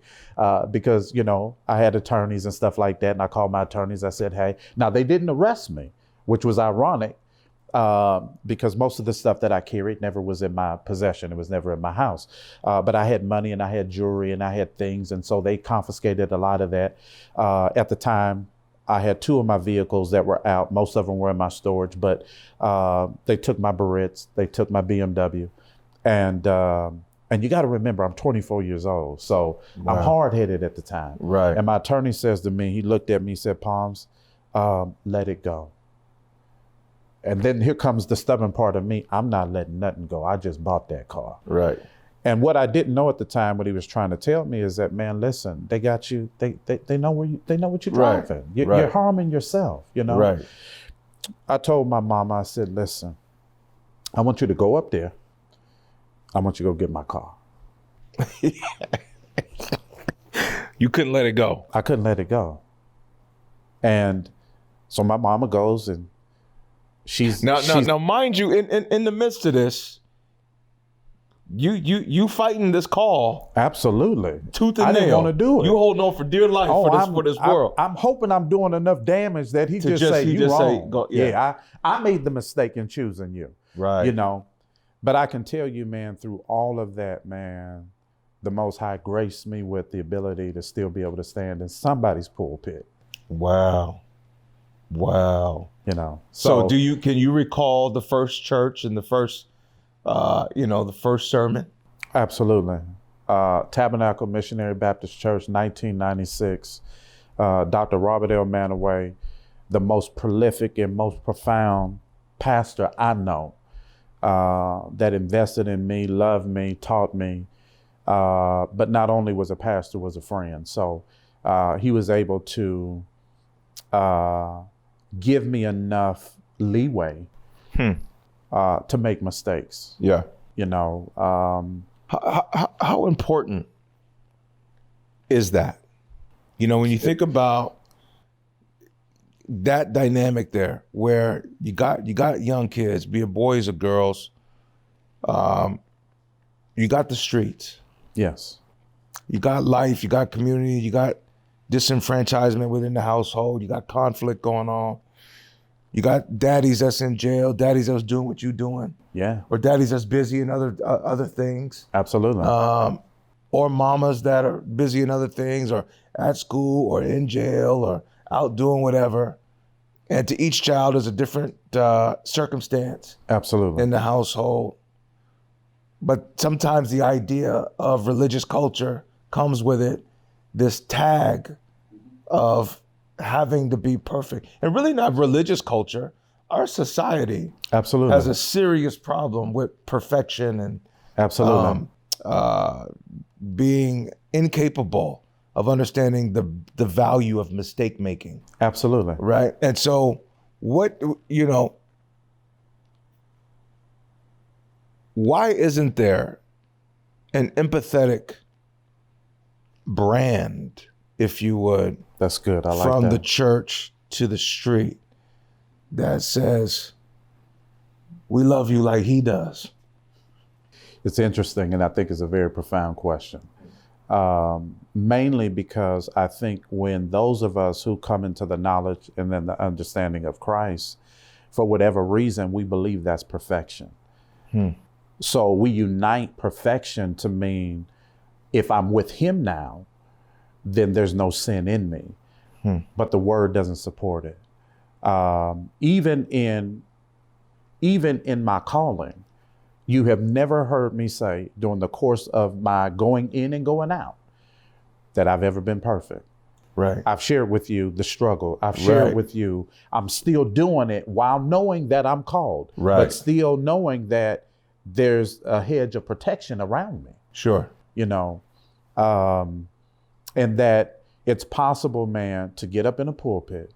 because, you know, I had attorneys and stuff like that, and I called my attorneys. I said, hey, now they didn't arrest me, which was ironic, because most of the stuff that I carried never was in my possession. It was never in my house. But I had money and I had jewelry and I had things, and so they confiscated a lot of that. At the time, I had 2 of my vehicles that were out. Most of them were in my storage, but they took my Barrettes, they took my BMW. And And you got to remember, I'm 24 years old. So Wow. I'm hard-headed at the time. Right. And my attorney says to me, he looked at me, he said, Palms, let it go. And then here comes the stubborn part of me. I'm not letting nothing go. I just bought that car. Right. And what I didn't know at the time, what he was trying to tell me is that, man, listen, they got you. They know where you. They know what you're Right. driving. Right. You're harming yourself. You know. Right. I told my mama, I said, listen, I want you to go up there. I want you to go get my car. You couldn't let it go. I couldn't let it go. And so my mama goes and she's now, mind you, in the midst of this, you fighting this call absolutely tooth and I nail. didn't want to do it. You holding on for dear life for this world. I'm hoping I'm doing enough damage that he To just say you wrong. say, go, yeah. I made the mistake in choosing you. Right. You know, but I can tell you, man, through all of that, man, the Most High graced me with the ability to still be able to stand in somebody's pulpit. Wow. You know. So can you recall the first church and the first the first sermon? Absolutely. Tabernacle Missionary Baptist Church, 1996. Dr. Robert L. Manaway, the most prolific and most profound pastor I know, that invested in me, loved me, taught me, but not only was a pastor, was a friend. So he was able to give me enough leeway to make mistakes. Yeah. You know, how important is that? You know, when you think about that dynamic there, where you got young kids, be it boys or girls, you got the streets, yes, you got life, you got community, you got disenfranchisement within the household, you got conflict going on, you got daddies that's in jail, daddies that's doing what you're doing, yeah, or daddies that's busy in other things, absolutely, or mamas that are busy in other things, or at school, or in jail, or out doing whatever. And to each child is a different circumstance absolutely, in the household. But sometimes the idea of religious culture comes with it, this tag of having to be perfect. And really not religious culture. Our society absolutely has a serious problem with perfection and absolutely, being incapable of understanding the value of mistake making. absolutely. Right. And so why isn't there an empathetic brand, if you would, That's good. I like from that. the church to the street that says, we love you like he does? It's interesting, and I think it's a very profound question. Mainly because I think when those of us who come into the knowledge and then the understanding of Christ, for whatever reason, we believe that's perfection. So we unite perfection to mean if I'm with him now, then there's no sin in me. But the word doesn't support it. Even in my calling, you have never heard me say during the course of my going in and going out that I've ever been perfect. Right. I've shared with you the struggle. I've shared Right. with you, I'm still doing it while knowing that I'm called, Right. but still knowing that there's a hedge of protection around me, Sure. you know, and that it's possible, man, to get up in a pulpit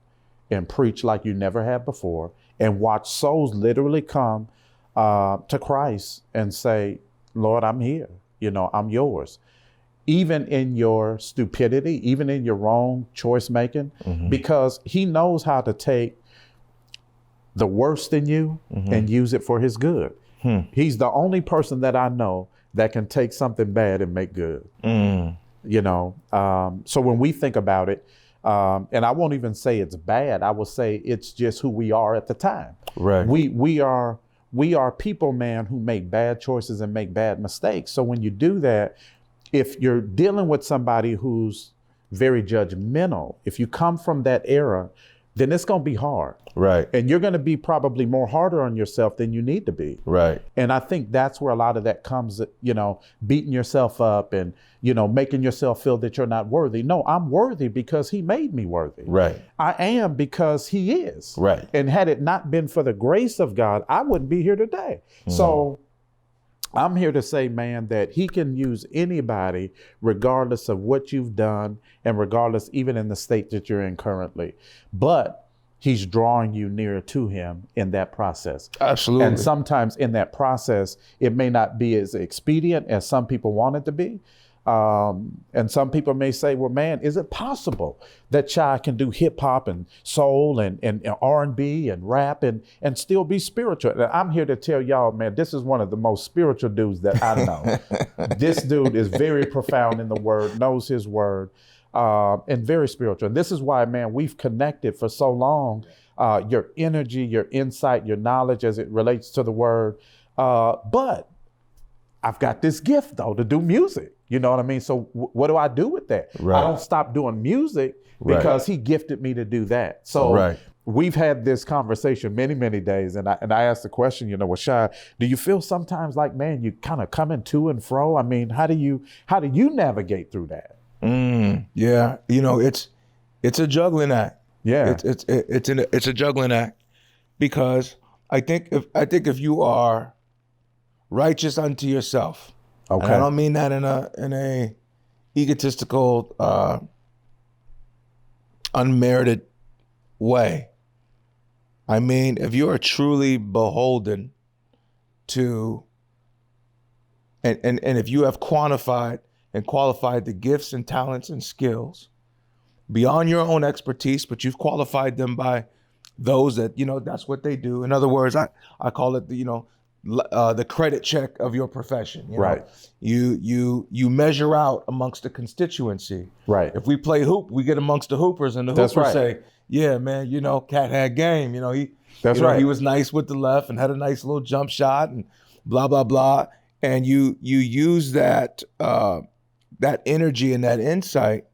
and preach like you never have before and watch souls literally come to Christ and say, Lord, I'm here. You know, I'm yours. Even in your stupidity, even in your wrong choice making, because he knows how to take the worst in you and use it for his good. He's the only person that I know that can take something bad and make good. You know, so when we think about it, and I won't even say it's bad, I will say it's just who we are at the time. Right. We are people, man, who make bad choices and make bad mistakes. So when you do that, if you're dealing with somebody who's very judgmental, if you come from that era, then it's going to be hard. Right. And you're going to be probably more harder on yourself than you need to be. Right. And I think that's where a lot of that comes, beating yourself up and, making yourself feel that you're not worthy. No, I'm worthy because he made me worthy. Right. I am because he is. Right. And had it not been for the grace of God, I wouldn't be here today. So I'm here to say, man, that he can use anybody regardless of what you've done and regardless even in the state that you're in currently. But he's drawing you nearer to him in that process. Absolutely. And sometimes in that process, it may not be as expedient as some people want it to be. And some people may say, well, man, is it possible that Shai can do hip hop and soul and R&B and rap and still be spiritual? And I'm here to tell y'all, man, this is one of the most spiritual dudes that I know. This dude is very profound in the word, knows his word, and very spiritual. And this is why, man, we've connected for so long. Your energy, your insight, your knowledge as it relates to the word. But I've got this gift, though, to do music. You know what I mean? So what do I do with that? Right. I don't stop doing music because he gifted me to do that. So we've had this conversation many, many days. And I asked the question, with Shai, do you feel sometimes like, man, you kind of coming to and fro? I mean, how do you navigate through that? Yeah. It's a juggling act. Yeah. It's a juggling act because I think if you are righteous unto yourself, okay. And I don't mean that in a egotistical, unmerited way. I mean, if you are truly beholden to, and if you have quantified and qualified the gifts and talents and skills beyond your own expertise, but you've qualified them by those that, that's what they do. In other words, I call it the credit check of your profession. Right. You measure out amongst the constituency. Right. If we play hoop, we get amongst the hoopers, and the hoopers say, "Yeah, man, Cat had game. He was nice with the left and had a nice little jump shot and blah blah blah." And you use that energy and that insight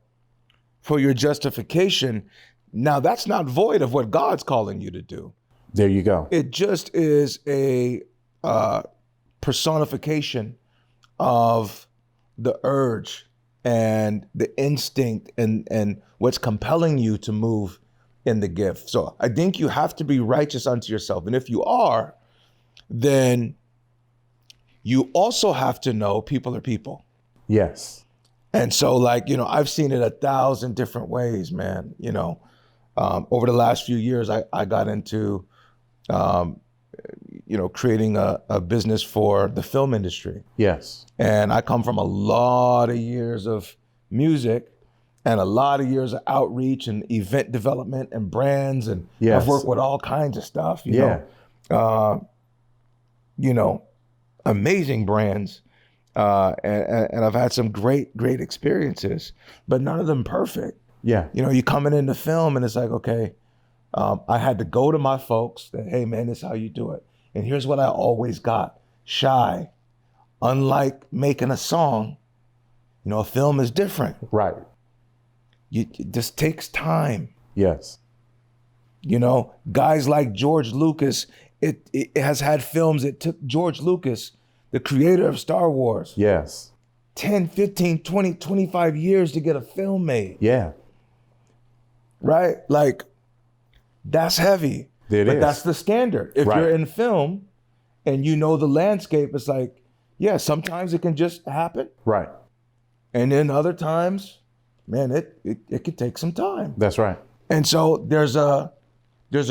for your justification. Now that's not void of what God's calling you to do. There you go. It just is a personification of the urge and the instinct and what's compelling you to move in the gift. So I think you have to be righteous unto yourself. And if you are, then you also have to know people are people. Yes. And so I've seen it 1,000 different ways, man. Over the last few years, I got into creating a business for the film industry. Yes. And I come from a lot of years of music and a lot of years of outreach and event development and brands. And I've worked with all kinds of stuff, you know, amazing brands. And I've had some great experiences, but none of them perfect. Yeah. You coming into film and it's like, okay, I had to go to my folks that, hey man, this is how you do it. And here's what I always got. Shai, unlike making a song, a film is different. Right. It just takes time. Yes. Guys like George Lucas, it has had films that took George Lucas, the creator of Star Wars. Yes. 10, 15, 20, 25 years to get a film made. Yeah. Right? Like, that's heavy. But that's the standard. If you're in film and you know the landscape, it's like, yeah, sometimes it can just happen. Right. And then other times, man, it could take some time. That's right. And so there's a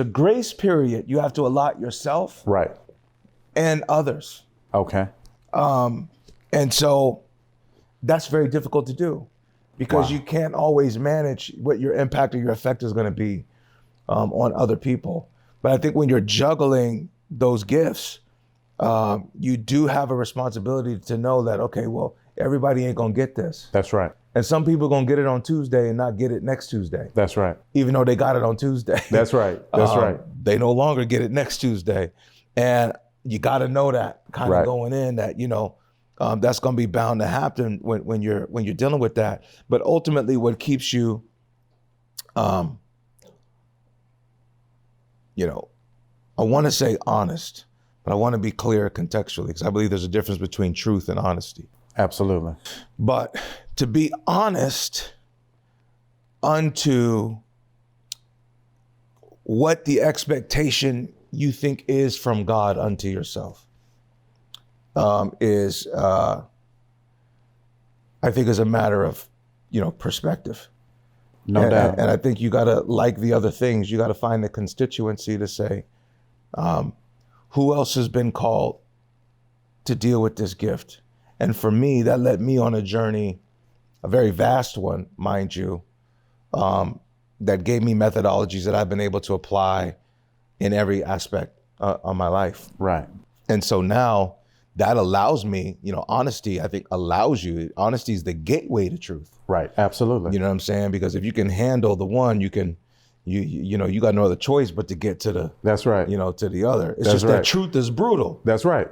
grace period you have to allot yourself. Right. And others. Okay. And so that's very difficult to do because you can't always manage what your impact or your effect is going to be on other people. But I think when you're juggling those gifts, you do have a responsibility to know that, okay, well, everybody ain't going to get this. That's right. And some people are going to get it on Tuesday and not get it next Tuesday. That's right. Even though they got it on Tuesday. That's right. That's right. They no longer get it next Tuesday. And you got to know that kind of going in that, that's going to be bound to happen when you're dealing with that. But ultimately what keeps you I want to say honest, but I want to be clear contextually because I believe there's a difference between truth and honesty. Absolutely. But to be honest unto what the expectation you think is from God unto yourself is, I think, is a matter of, perspective. No doubt. And I think you got to, like the other things, you got to find the constituency to say, who else has been called to deal with this gift? And for me, that led me on a journey, a very vast one, mind you, that gave me methodologies that I've been able to apply in every aspect of my life. Right. And so now that allows me, honesty, I think honesty is the gateway to truth. Right. Absolutely. You know what I'm saying? Because if you can handle the one, you got no other choice but to get to the, that's right. To the other. It's That's just right. that truth is brutal. That's right.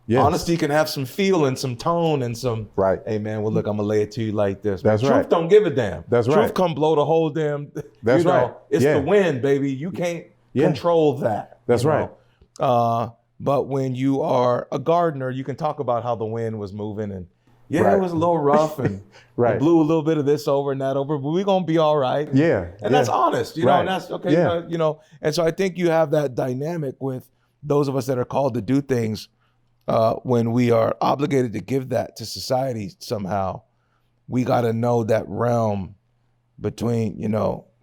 Yes. Honesty can have some feel and some tone and some, right. Hey man, well look, I'm gonna lay it to you like this. That's Truth right. don't give a damn. That's Truth right. come blow the whole damn, That's right. It's Yeah. the wind, baby. You can't Yeah. control that. That's right. But when you are a gardener, you can talk about how the wind was moving and Right. it was a little rough and Right. it blew a little bit of this over and that over, but we're gonna be all right. Yeah. And that's honest, Right. and that's okay, Yeah. And so I think you have that dynamic with those of us that are called to do things when we are obligated to give that to society somehow. We got to know that realm between,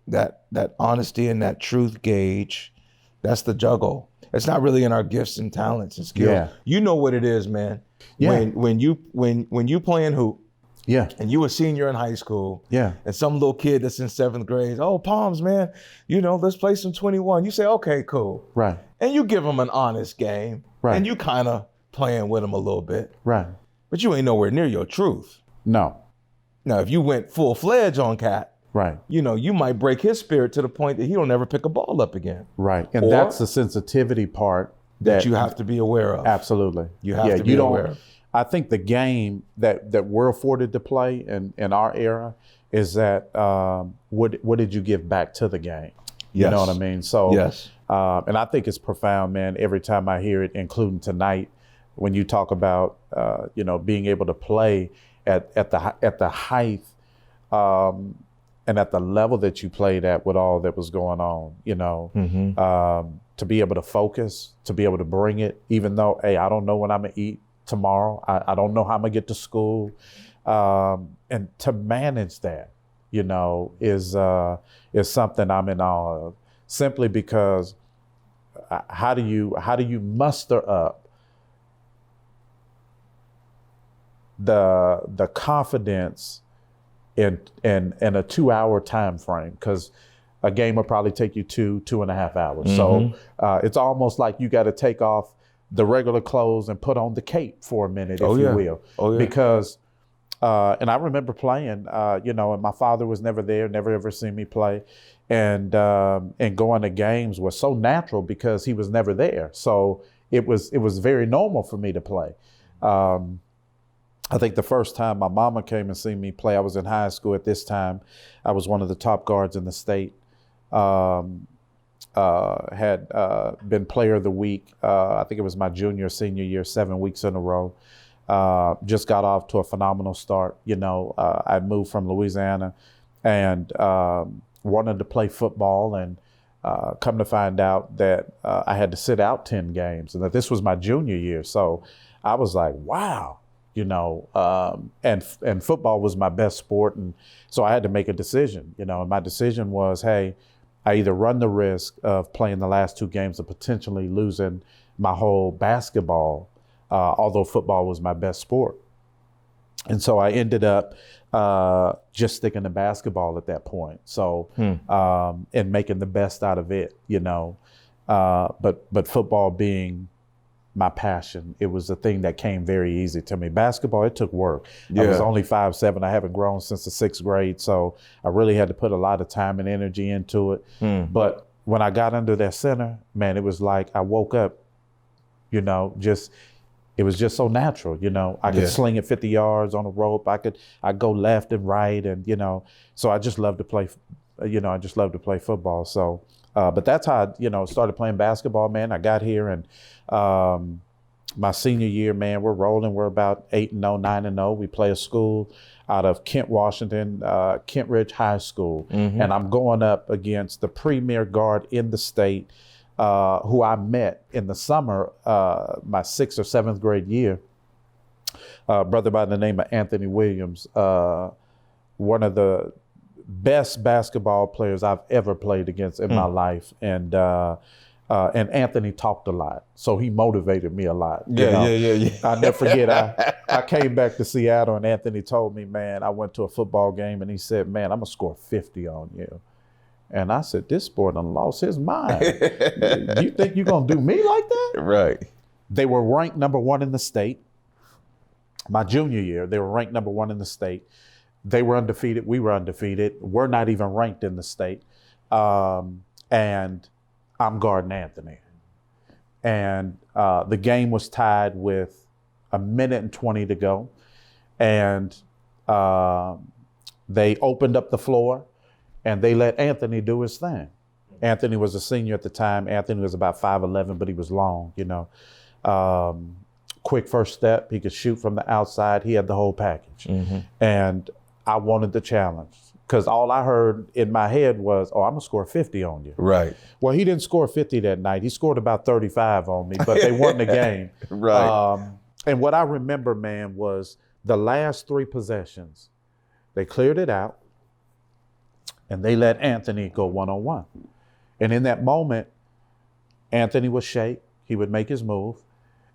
that honesty and that truth gauge. That's the juggle. It's not really in our gifts and talents and skills. Yeah. You know what it is, man. Yeah. When you playing hoop, Yeah. and you a senior in high school, Yeah. and some little kid that's in 7th grade, oh, Palms, man, let's play some 21. You say, okay, cool. Right. And you give them an honest game. Right. And you kind of playing with them a little bit. Right. But you ain't nowhere near your truth. No. Now, if you went full-fledged on Cat, Right. you might break his spirit to the point that he don't ever pick a ball up again. Right. And Or that's the sensitivity part That you have to be aware of. Absolutely. You have to be aware of. I think the game that we're afforded to play in our era is that what did you give back to the game? You Yes. know what I mean? So Yes. And I think it's profound, man. Every time I hear it, including tonight, when you talk about being able to play at the height and at the level that you played at with all that was going on, to be able to focus, to be able to bring it, even though, hey, I don't know what I'm gonna eat tomorrow. I don't know how I'm gonna get to school. And to manage that, is something I'm in awe of, simply because how do you muster up the confidence in a 2-hour time frame? Because a game will probably take you 2.5 hours. Mm-hmm. So it's almost like you got to take off the regular clothes and put on the cape for a minute, if you will. Oh, yeah. Because, and I remember playing, and my father was never there, never ever seen me play. And going to games was so natural because he was never there. So it was very normal for me to play. I think the first time my mama came and seen me play, I was in high school at this time. I was one of the top guards in the state. Had been player of the week. I think it was my junior, senior year, 7 weeks in a row. Just got off to a phenomenal start. I moved from Louisiana and wanted to play football, and come to find out that I had to sit out 10 games, and that this was my junior year. So I was like, wow. And football was my best sport. And so I had to make a decision, and my decision was, hey, I either run the risk of playing the last 2 games and potentially losing my whole basketball, although football was my best sport. And so I ended up just sticking to basketball at that point. So, and making the best out of it, but football being my passion, it was a thing that came very easy to me. Basketball, it took work. Yeah. I was only 5'7". I haven't grown since the 6th grade. So I really had to put a lot of time and energy into it. But when I got under that center, man, it was like I woke up, it was just so natural, I could sling it 50 yards on a rope. I'd go left and right. And, so I just love to play, football. So But that's how I, started playing basketball, man. I got here and my senior year, man, we're rolling. We're about 8-0, 9-0. We play a school out of Kent, Washington, Kent Ridge High School. And I'm going up against the premier guard in the state, who I met in the summer, my 6th or 7th grade year, brother by the name of Anthony Williams, one of the best basketball players I've ever played against in my life. And Anthony talked a lot, so he motivated me a lot. Yeah. I'll never forget, I came back to Seattle and Anthony told me, man, I went to a football game and he said, man, I'm gonna score 50 on you. And I said, this boy done lost his mind. You think you're gonna do me like that? Right. They were ranked number 1 in the state. My junior year, they were ranked number 1 in the state. They were undefeated. We were undefeated. We're not even ranked in the state. And I'm guarding Anthony. And the game was tied with 1:20 to go. And they opened up the floor and they let Anthony do his thing. Anthony was a senior at the time. Anthony was about 5'11", but he was long, quick first step. He could shoot from the outside. He had the whole package. And I wanted the challenge because all I heard in my head was, oh, I'm going to score 50 on you. Right. Well, he didn't score 50 that night. He scored about 35 on me, but they won the game. Right. And what I remember, man, was the last 3 possessions. They cleared it out and they let Anthony go one-on-one. And in that moment, Anthony would shake. He would make his move.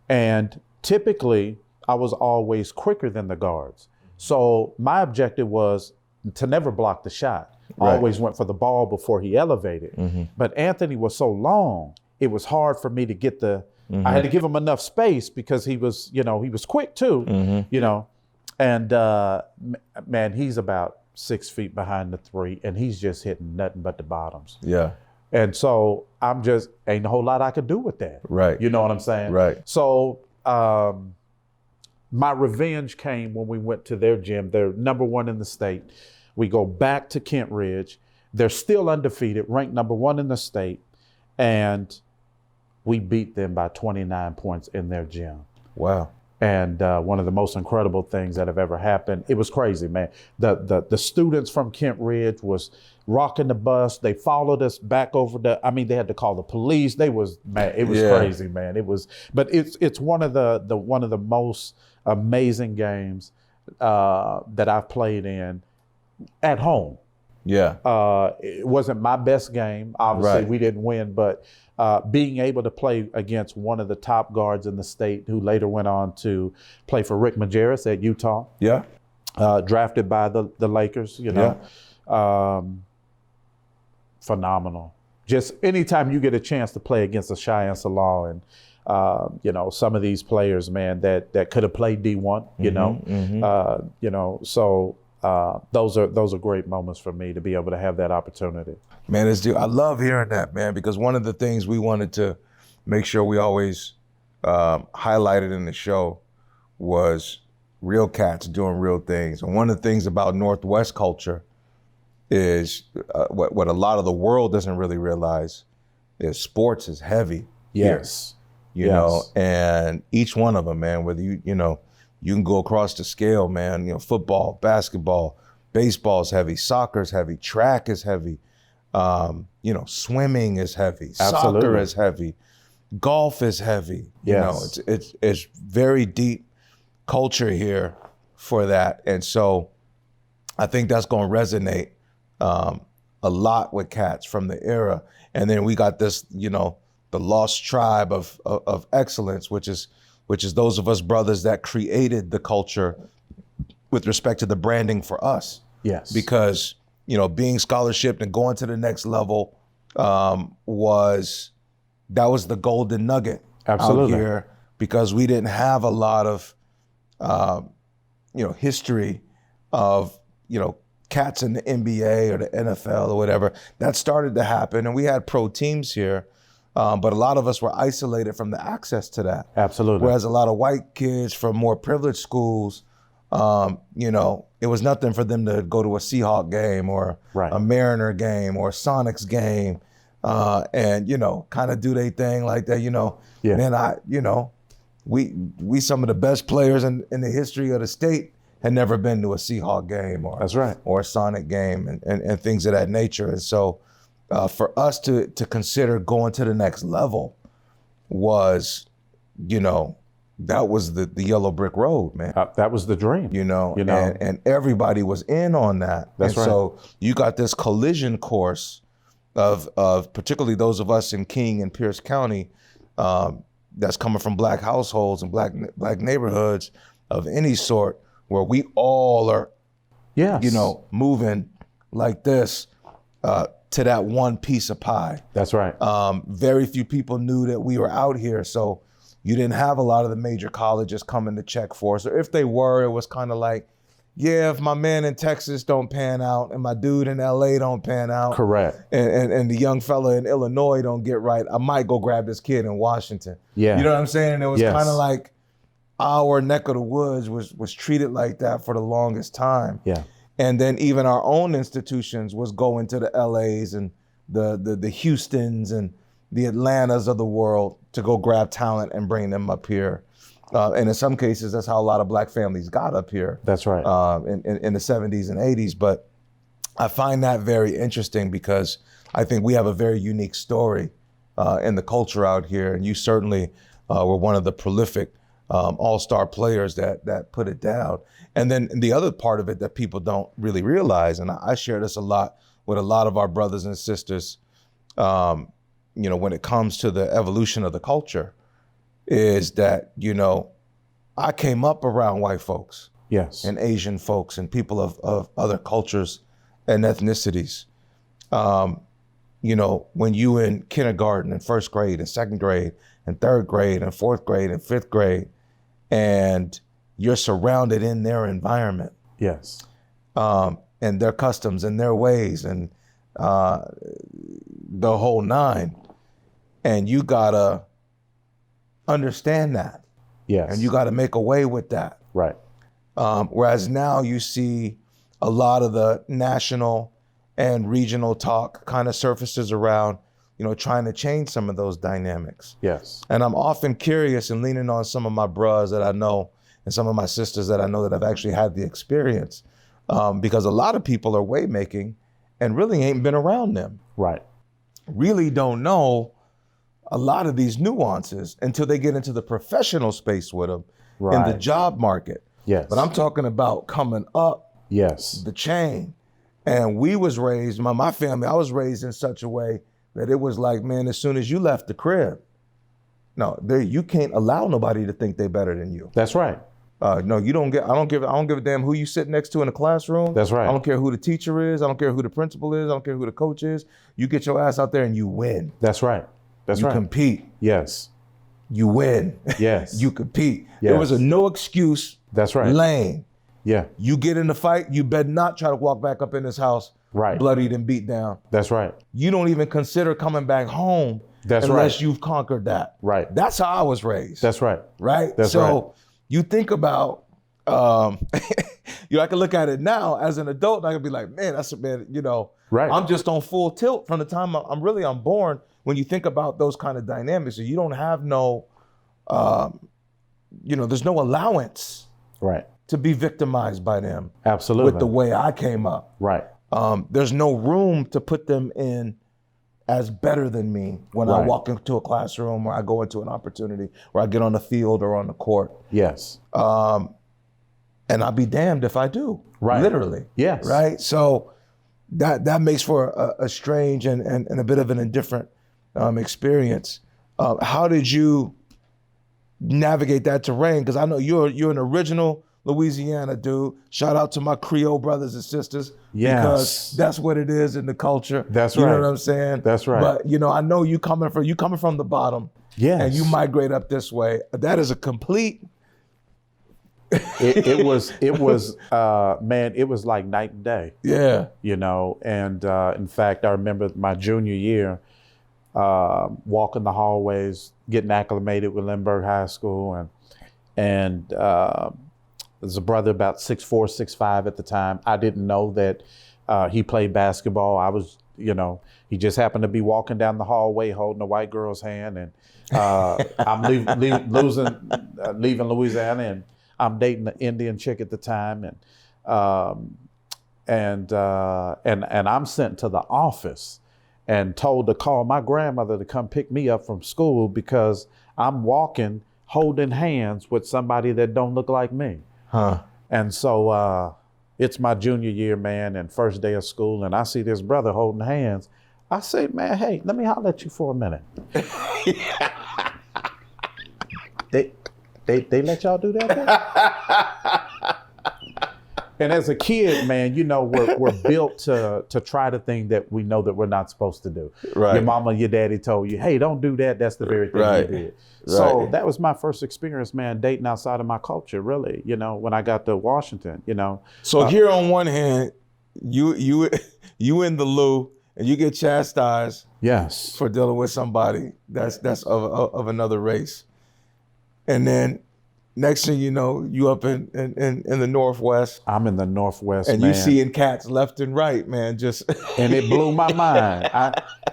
And typically, I was always quicker than the guards. So my objective was to never block the shot. I always went for the ball before he elevated. But Anthony was so long, it was hard for me to get I had to give him enough space because he was, he was quick too, And man, he's about 6 feet behind the 3 and he's just hitting nothing but the bottoms. Yeah. And so ain't a whole lot I could do with that. Right. You know what I'm saying? Right. So my revenge came when we went to their gym. They're number 1 in the state. We go back to Kent Ridge. They're still undefeated, ranked number 1 in the state. And we beat them by 29 points in their gym. Wow. And one of the most incredible things that have ever happened. It was crazy, man. The students from Kent Ridge was rocking the bus. They followed us back over they had to call the police. It was crazy, man. But it's one of the most amazing games that I've played in at home. Yeah. It wasn't my best game. Obviously, Right. we didn't win, but being able to play against one of the top guards in the state who later went on to play for Rick Majerus at Utah. Yeah. Drafted by the Lakers, phenomenal. Just anytime you get a chance to play against a Shyan Selah and some of these players, man, that could have played D1, so those are great moments for me to be able to have that opportunity. Man, I love hearing that, man, because one of the things we wanted to make sure we always highlighted in the show was real cats doing real things. And one of the things about Northwest culture is what a lot of the world doesn't really realize is sports is heavy. Yes. Here, you know, and each one of them, man, whether you can go across the scale, man, football, basketball, baseball's heavy, soccer's heavy, track is heavy, swimming is heavy, Absolutely. Soccer is heavy, golf is heavy. Yes. It's very deep culture here for that. And so I think that's going to resonate a lot with cats from the era. And then we got this, the lost tribe of excellence, which is those of us brothers that created the culture with respect to the branding for us. Yes. Because, being scholarshiped and going to the next level was the golden nugget. Absolutely. Out here, because we didn't have a lot of, history of, cats in the NBA or the NFL or whatever. That started to happen, and we had pro teams here. But a lot of us were isolated from the access to that. Absolutely. Whereas a lot of white kids from more privileged schools, it was nothing for them to go to a Seahawk game or Right. a Mariner game or a Sonics game. and kind of do their thing like that. Yeah. Man, we some of the best players in the history of the state had never been to a Seahawk game That's right. or a Sonic game and things of that nature. And so for us to consider going to the next level was, that was the yellow brick road, man. That was the dream. And everybody was in on that. That's and right. So you got this collision course of particularly those of us in King and Pierce County that's coming from Black households and black neighborhoods of any sort, where we all are, moving like this to that one piece of pie. That's right. Very few people knew that we were out here, so you didn't have a lot of the major colleges coming to check for us. Or if they were, it was kind of like, yeah, if my man in Texas don't pan out and my dude in LA don't pan out. Correct. And the young fella in Illinois don't get right, I might go grab this kid in Washington. Yeah. You know what I'm saying? And it was Yes. kind of like our neck of the woods was treated like that for the longest time. Yeah. And then even our own institutions was going to the LAs and the Houstons and the Atlantas of the world to go grab talent and bring them up here. And in some cases, that's how a lot of black families got up here. That's right. In the 70s and 80s. But I find that very interesting because I think we have a very unique story in the culture out here. And you certainly were one of the prolific all-star players that put it down. And then the other part of it that people don't really realize, and I share this a lot with a lot of our brothers and sisters, when it comes to the evolution of the culture, is that, I came up around white folks. Yes. And Asian folks and people of other cultures and ethnicities. When you in kindergarten and first grade and second grade and third grade and fourth grade and fifth grade, and you're surrounded in their environment. Yes. And their customs and their ways and the whole nine. And you gotta understand that. Yes. And you gotta make a way with that. Right. Whereas now you see a lot of the national and regional talk kind of surfaces around, trying to change some of those dynamics. Yes. And I'm often curious and leaning on some of my bros that I know and some of my sisters that I know that have actually had the experience, because a lot of people are way making and really ain't been around them. Right. Really don't know a lot of these nuances until they get into the professional space with them in the job market. Yes. But I'm talking about coming up Yes. the chain. And we was raised, my family, I was raised in such a way that it was like, man, as soon as you left the crib, you can't allow nobody to think they better than you. That's right. No, I don't give a damn who you sit next to in the classroom. That's right. I don't care who the teacher is. I don't care who the principal is. I don't care who the coach is. You get your ass out there and you win. That's right. That's you right. compete. Yes. You win. Yes. You compete. Yes. It was a no excuse That's right. lane. Yeah. You get in the fight, you better not try to walk back up in this house Right. bloodied and beat down. That's right. You don't even consider coming back home That's unless right. you've conquered that. Right. That's how I was raised. That's right. right. That's so right. you think about, I can look at it now as an adult and I can be like, man, Right. I'm just on full tilt from the time I'm born. When you think about those kind of dynamics, you don't have there's no allowance Right. to be victimized by them. Absolutely. With the way I came up. Right. There's no room to put them in as better than me when I Right. walk into a classroom or I go into an opportunity or I get on the field or on the court. Yes. And I'll be damned if I do. Right. Literally. Yes. Right. So that makes for a strange and a bit of an indifferent experience. How did you navigate that terrain? Because I know you're an original Louisiana dude. Shout out to my Creole brothers and sisters. Yes. Because that's what it is in the culture. That's you right. know what I'm saying? That's right. But I know you coming from the bottom. Yes. And you migrate up this way. That is a complete. it was man, it was like night and day. Yeah. And in fact, I remember my junior year, walking the hallways, getting acclimated with Lindbergh High School, and there's a brother about 6'4", 6'5" at the time. I didn't know that he played basketball. I was he just happened to be walking down the hallway holding a white girl's hand, and I'm leaving Louisiana, and I'm dating an Indian chick at the time, and I'm sent to the office and told to call my grandmother to come pick me up from school because I'm walking holding hands with somebody that don't look like me. Huh. And so it's my junior year, man, and first day of school, and I see this brother holding hands. I say, man, hey, let me holler at you for a minute. They let y'all do that? And as a kid, man, we're built to try the thing that we know that we're not supposed to do. Right. Your mama, your daddy told you, hey, don't do that. That's the very thing you did. So that was my first experience, man, dating outside of my culture, really, when I got to Washington, So here on one hand, you in the loo and you get chastised yes, for dealing with somebody that's of another race. And then next thing you know, you up in the Northwest. I'm in the Northwest, and man. You seeing cats left and right, man. And it blew my mind.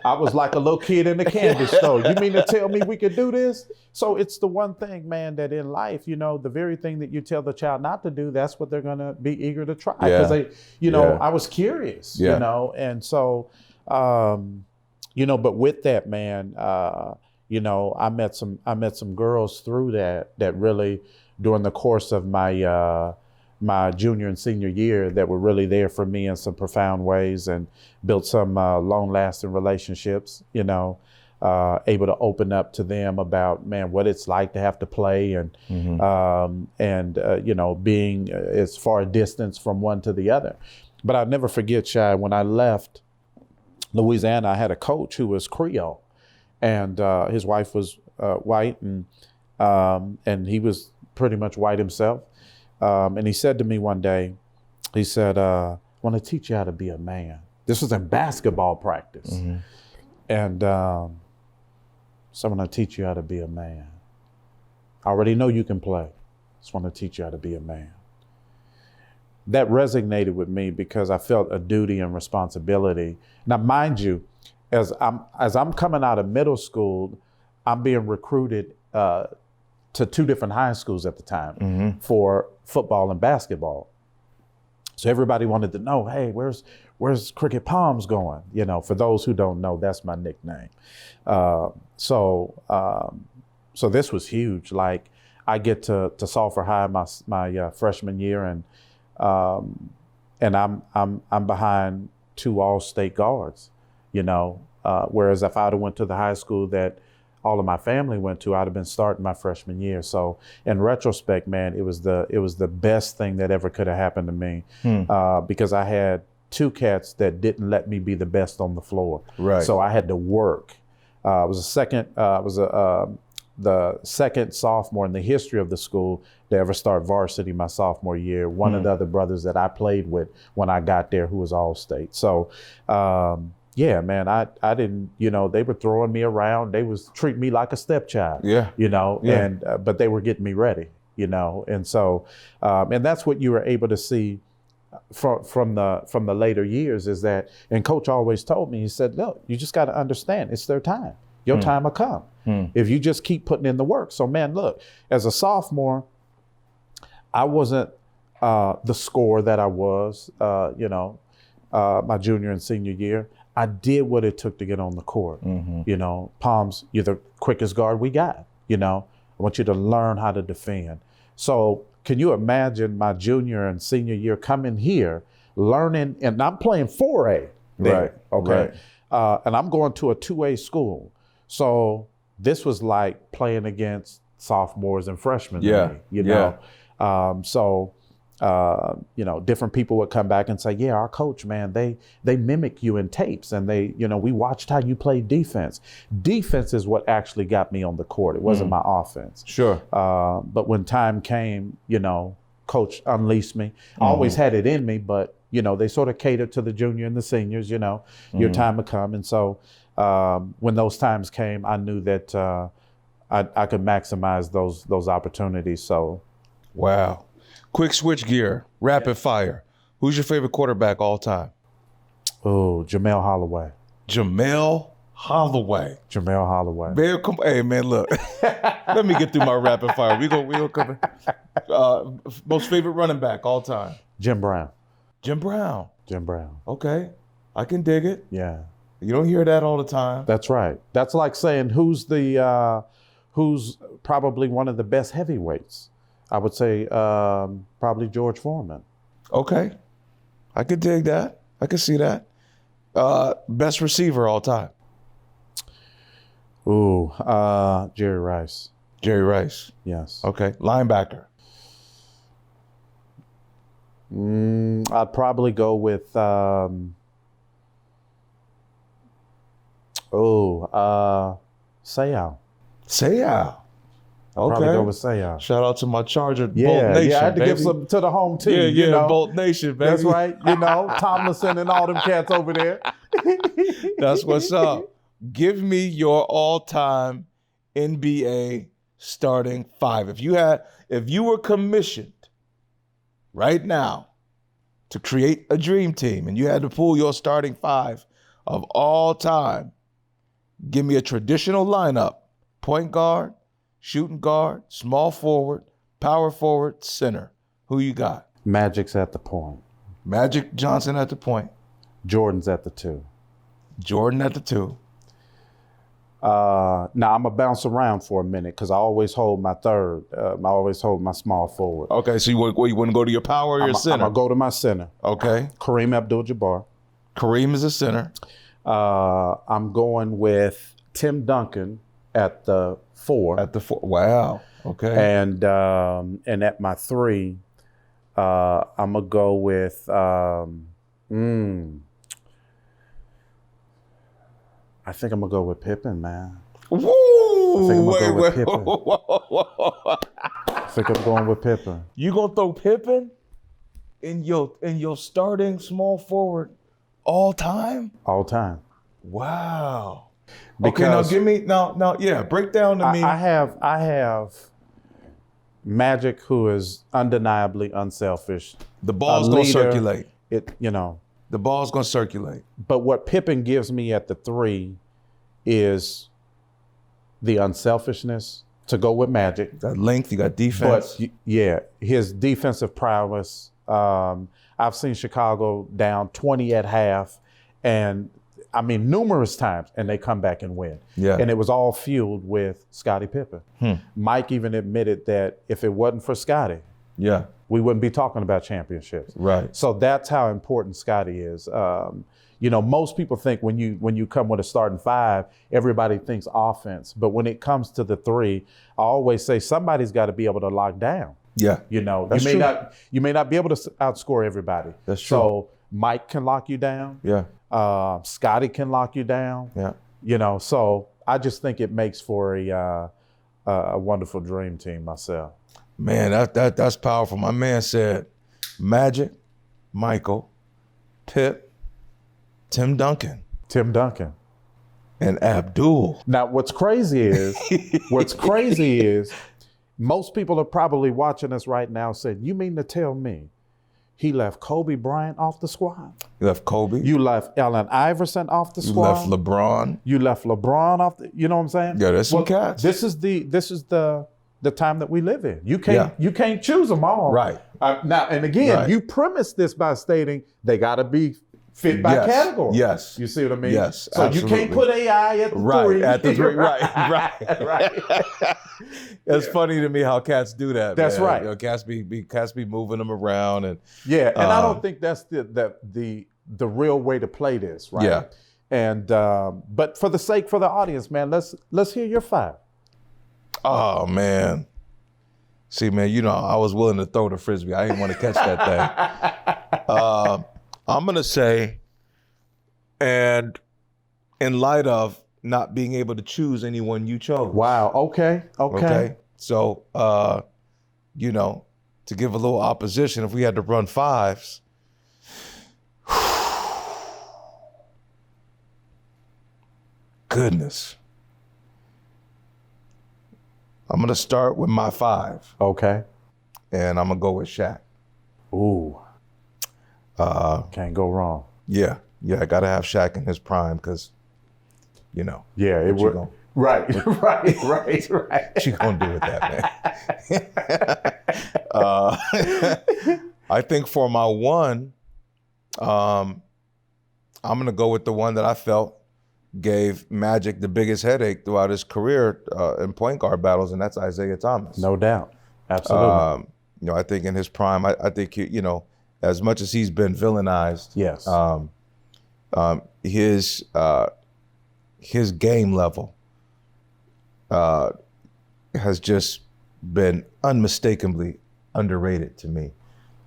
I was like a little kid in the candy store. You mean to tell me we could do this? So it's the one thing, man, that in life, the very thing that you tell the child not to do, that's what they're gonna be eager to try. Because I was curious, and so, but with that, man, I met some girls through that really during the course of my my junior and senior year that were really there for me in some profound ways and built some long-lasting relationships, able to open up to them about, man, what it's like to have to play and being as far a distance from one to the other. But I'll never forget, Shai, when I left Louisiana, I had a coach who was Creole. And his wife was white, and he was pretty much white himself. And he said to me one day, he said, I want to teach you how to be a man. This was in basketball practice. Mm-hmm. And so I'm going to teach you how to be a man. I already know you can play. Just want to teach you how to be a man. That resonated with me because I felt a duty and responsibility. Now, mind you, as I'm coming out of middle school, I'm being recruited to two different high schools at the time for football and basketball. So everybody wanted to know, hey, where's Cricket Palms going? For those who don't know, that's my nickname. So this was huge. Like I get to Sulphur High my freshman year, and I'm behind two all-state guards. Whereas if I'd have went to the high school that all of my family went to, I'd have been starting my freshman year. So in retrospect, man, it was the best thing that ever could have happened to me because I had two cats that didn't let me be the best on the floor. Right. So I had to work. I was the second sophomore in the history of the school to ever start varsity my sophomore year. One of the other brothers that I played with when I got there who was all-state. So, yeah, man, I didn't, they were throwing me around. They was treating me like a stepchild, and, but they were getting me ready, and so, and that's what you were able to see from the later years is that, and Coach always told me, he said, look, you just got to understand it's their time. Your time will come if you just keep putting in the work. So, man, look, as a sophomore, I wasn't the scorer that I was, my junior and senior year. I did what it took to get on the court. Palms, you're the quickest guard we got. I want you to learn how to defend. So can you imagine my junior and senior year coming here, learning, and I'm playing 4A there, right? Okay, right. And I'm going to a 2A school. So this was like playing against sophomores and freshmen. Different people would come back and say, yeah, our coach, man, they mimic you in tapes and we watched how you played defense. Defense is what actually got me on the court. It wasn't my offense. Sure. But when time came, coach unleashed me. I always had it in me, but, they sort of catered to the junior and the seniors, your time would come. And so when those times came, I knew that I could maximize those opportunities. So. Wow. Quick switch gear, rapid fire. Who's your favorite quarterback all time? Oh, Jamel Holloway. Jamel Holloway. Jamel Holloway. Man, come, hey man, look. Let me get through my rapid fire. We gonna cover. Most favorite running back all time. Jim Brown. Jim Brown. Jim Brown. Okay, I can dig it. Yeah. You don't hear that all the time. That's right. That's like saying who's probably one of the best heavyweights. I would say probably George Foreman. Okay, I could dig that. I could see that. Best receiver all time. Ooh, Jerry Rice. Jerry Rice. Yes. Okay, linebacker. I'd probably go with Seattle. Seattle. Okay. Probably go with Seattle. Shout out to my Charger, Bolt Yeah, Nation, I had to baby. give some to the home team. Yeah, you know? Bolt Nation, baby. That's right. Tomlinson and all them cats over there. That's what's up. Give me your all-time NBA starting five. If you were commissioned right now to create a dream team and you had to pull your starting five of all time, give me a traditional lineup: point guard, shooting guard, small forward, power forward, center. Who you got? Magic's at the point. Magic Johnson at the point. Jordan's at the 2. Jordan at the 2. Now I'm gonna bounce around for a minute because I always hold my third. I always hold my small forward. Okay, so you want to go to your power or your center? I'm gonna go to my center. Okay. Kareem Abdul-Jabbar. Kareem is a center. I'm going with Tim Duncan at the 4. At the 4. Wow. Okay. And at my 3, I'm gonna go with I think I'm gonna go with Pippen, man. Woo! I think I'm gonna go with Pippen. Whoa. I think I'm going with Pippen. You gonna throw Pippen in your starting small forward all time? All time. Wow. Because okay, now give me break down to me. I have Magic, who is undeniably unselfish. The ball's gonna circulate. The ball's gonna circulate. But what Pippen gives me at the 3 is the unselfishness to go with Magic. That length, you got defense. But his defensive prowess. I've seen Chicago down 20 at half, and I mean numerous times, and they come back and win. Yeah. And it was all fueled with Scottie Pippen. Mike even admitted that if it wasn't for Scottie, we wouldn't be talking about championships. Right. So that's how important Scottie is. Most people think when you come with a starting 5, everybody thinks offense. But when it comes to the 3, I always say somebody's got to be able to lock down. Yeah. That's true. You may not be able to outscore everybody. That's true. So Mike can lock you down. Yeah. Scottie can lock you down. Yeah. So I just think it makes for a wonderful dream team myself. Man, that's powerful. My man said Magic, Michael, Pip, Tim Duncan. And Abdul. Now, what's crazy is most people are probably watching us right now saying, you mean to tell me he left Kobe Bryant off the squad? You left Kobe. You left Allen Iverson off the squad. You left LeBron. You left LeBron off the, you know what I'm saying? Yeah, there's some cats. This is the time that we live in. You can't choose them all. Right. Now, and again, you premise this by stating they got to be fit by category. Yes. You see what I mean? Yes. So absolutely. You can't put AI at the 3. At the 3. Right. It's funny to me how cats do that. That's man. right. Cats be moving them around and I don't think that's the real way to play this, right? Yeah. And but for the audience, man, let's hear your 5. Oh man. See, man, I was willing to throw the frisbee. I didn't want to catch that thing. I'm gonna say, and in light of not being able to choose anyone you chose. Wow. Okay. So, to give a little opposition, if we had to run 5s, goodness. I'm gonna start with my 5. Okay. And I'm gonna go with Shaq. Ooh. Can't go wrong. Yeah. yeah, I gotta have Shaq in his prime because, you know. Yeah, it would. Right. Right. What you gonna do with that, man? I think for my one, I'm gonna go with the one that I felt gave Magic the biggest headache throughout his career in point guard battles, and that's Isaiah Thomas. No doubt. Absolutely. You know, I think in his prime, I think, you know, as much as he's been villainized, yes. His game level has just been unmistakably underrated to me.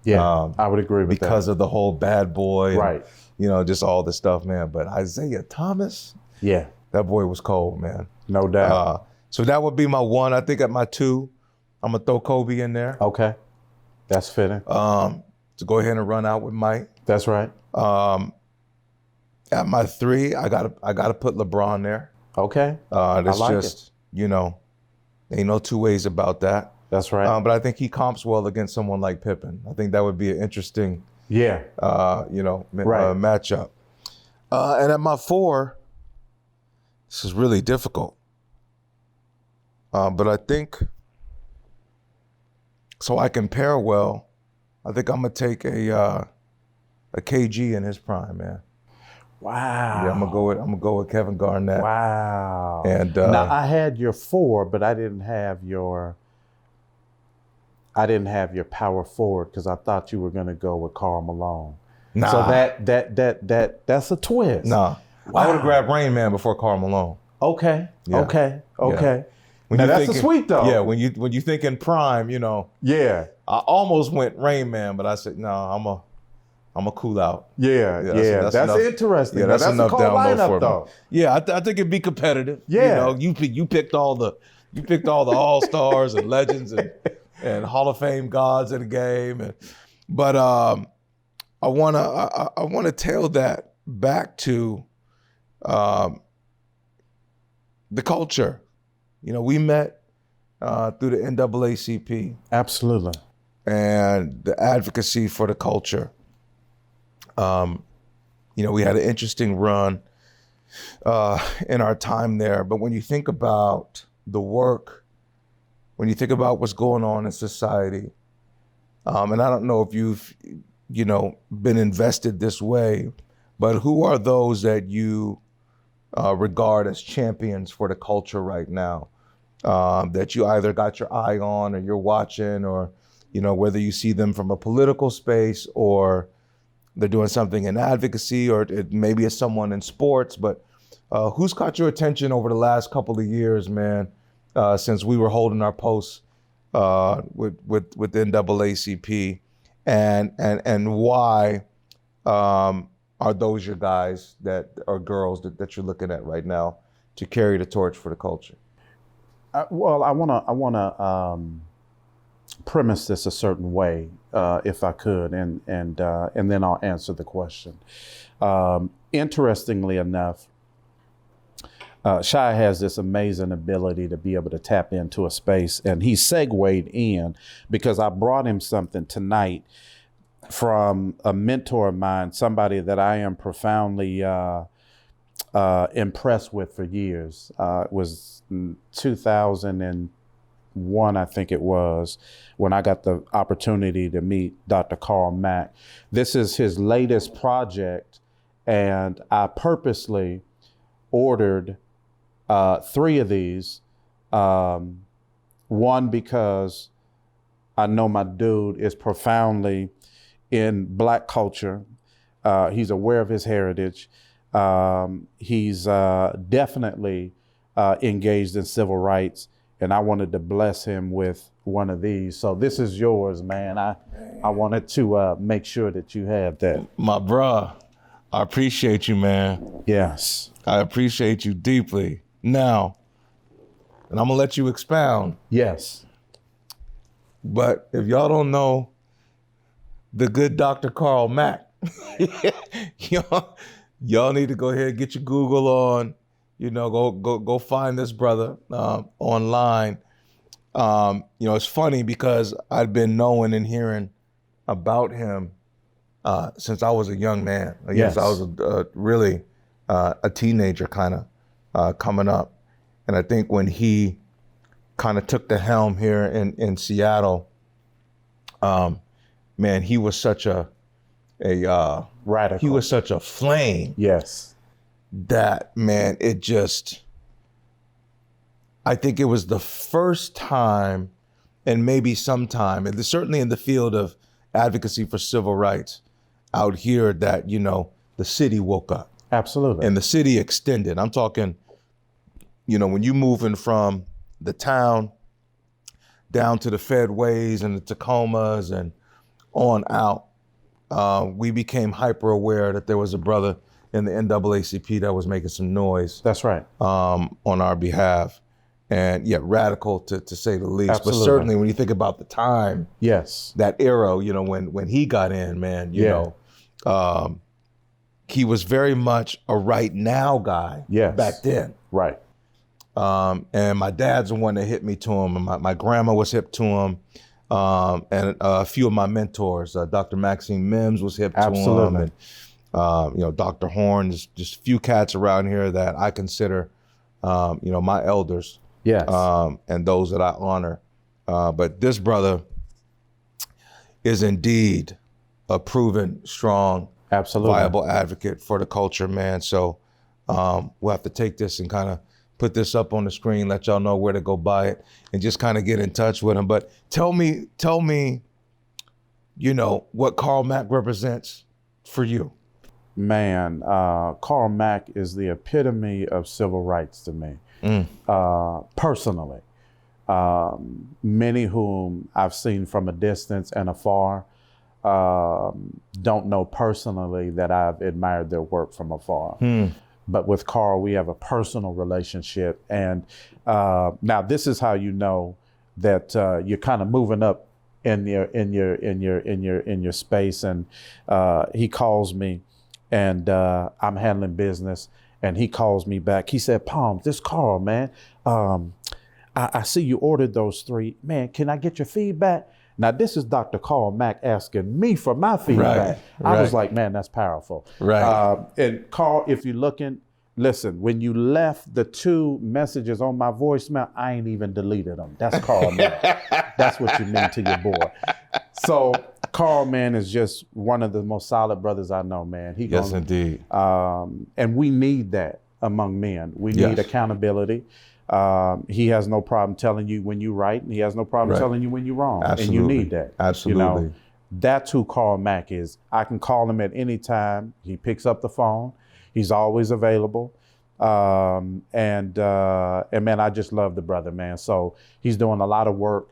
Yeah, I would agree with that. Because of the whole bad boy, right? And, you know, just all the stuff, man. But Isaiah Thomas, yeah, that boy was cold, man. No doubt. So that would be my one. I think at my two, I'm gonna throw Kobe in there. Okay, that's fitting. To go ahead and run out with Mike. That's right. At my three, I gotta put LeBron there. Okay. That's just, you know, ain't no two ways about that. That's right. But I think he comps well against someone like Pippen. I think that would be an interesting, you know, matchup. And at my four, this is really difficult. But I think, so I can pair well, I think I'm gonna take a KG in his prime, man. Wow. Yeah, I'm gonna go with Kevin Garnett. Wow. And now I had your four, but I didn't have your power forward because I thought you were gonna go with Karl Malone. Nah. So that's a twist. Nah. Wow. I would have grabbed Rain Man before Karl Malone. Okay. Yeah. Okay. Yeah. When now that's a sweet though. Yeah, when you think in prime, you know. Yeah. I almost went Rain Man, but I said no, I'm a cool out. Yeah. That's interesting. Yeah, that's enough a cool down low lineup, for though. me. Yeah, I think it'd be competitive. Yeah. You know, you picked all the all-stars and legends and Hall of Fame gods in the game, but I wanna tail that back to the culture. You know, we met through the NAACP. Absolutely. And the advocacy for the culture. You know, we had an interesting run in our time there. But when you think about the work, when you think about what's going on in society, and I don't know if you've, you know, been invested this way, but who are those that you regard as champions for the culture right now, that you either got your eye on or you're watching, or, you know, whether you see them from a political space or they're doing something in advocacy, or maybe it's someone in sports, but who's caught your attention over the last couple of years, man, since we were holding our posts with NAACP, and why are those your guys that are girls that you're looking at right now to carry the torch for the culture? Well, I wanna premise this a certain way, if I could, and then I'll answer the question. Interestingly enough, Shai has this amazing ability to be able to tap into a space, and he segued in because I brought him something tonight from a mentor of mine, somebody that I am profoundly impressed with for years. It was 2001, I think it was, when I got the opportunity to meet Dr. Carl Mack. This is his latest project, and I purposely ordered 3 of these. One, because I know my dude is profoundly in Black culture. He's aware of his heritage. He's definitely engaged in civil rights, and I wanted to bless him with one of these. So this is yours, man. I wanted to make sure that you have that. My bruh, I appreciate you, man. Yes. I appreciate you deeply. Now, and I'm gonna let you expound. Yes. But if y'all don't know the good Dr. Carl Mack, y'all need to go ahead and get your Google on. You know, go find this brother online. You know, it's funny because I've been knowing and hearing about him since I was a young man. Yes. I was really a teenager kind of coming up. And I think when he kind of took the helm here in Seattle, man, he was such a radical. He was such a flame. Yes. That, man, it just, I think it was the first time, and maybe sometime, and certainly in the field of advocacy for civil rights out here, that, you know, the city woke up. Absolutely. And the city extended. I'm talking, you know, when you moving from the town down to the Fedways and the Tacomas and on out, we became hyper aware that there was a brother in the NAACP that was making some noise. That's right. On our behalf. And yeah, radical to say the least. Absolutely. But certainly when you think about the time, yes, that era, you know, when he got in, man, you know, he was very much a right now guy back then. Right. And my dad's the one that hit me to him, and my grandma was hip to him. And a few of my mentors, Dr. Maxine Mims was hip to him. And, you know, Dr. Horn, just a few cats around here that I consider, you know, my elders. Yes. And those that I honor. But this brother is indeed a proven, strong, viable advocate for the culture, man. So we'll have to take this and kind of put this up on the screen, let y'all know where to go buy it, and just kind of get in touch with him. But tell me, you know, what Karl Mack represents for you. Man, Karl Mack is the epitome of civil rights to me, personally. Many whom I've seen from a distance and afar don't know personally that I've admired their work from afar. But with Karl, we have a personal relationship. And now this is how you know that you're kind of moving up in your space. And he calls me, and I'm handling business, and he calls me back. He said, "Palms, this Karl, man. I see you ordered those 3. Man, can I get your feedback?" Now, this is Dr. Karl Mack asking me for my feedback. I was like, man, that's powerful. Right. And Karl, if you're looking, listen, when you left the 2 messages on my voicemail, I ain't even deleted them. That's Karl Mack. That's what you mean to your boy. So Karl, man, is just one of the most solid brothers I know, man. Yes, indeed. And we need that among men. We need accountability. He has no problem telling you when you're right, and he has no problem telling you when you're wrong. Absolutely. And you need that. Absolutely. You know, that's who Karl Mack is. I can call him at any time. He picks up the phone. He's always available. And man, I just love the brother, man. So he's doing a lot of work.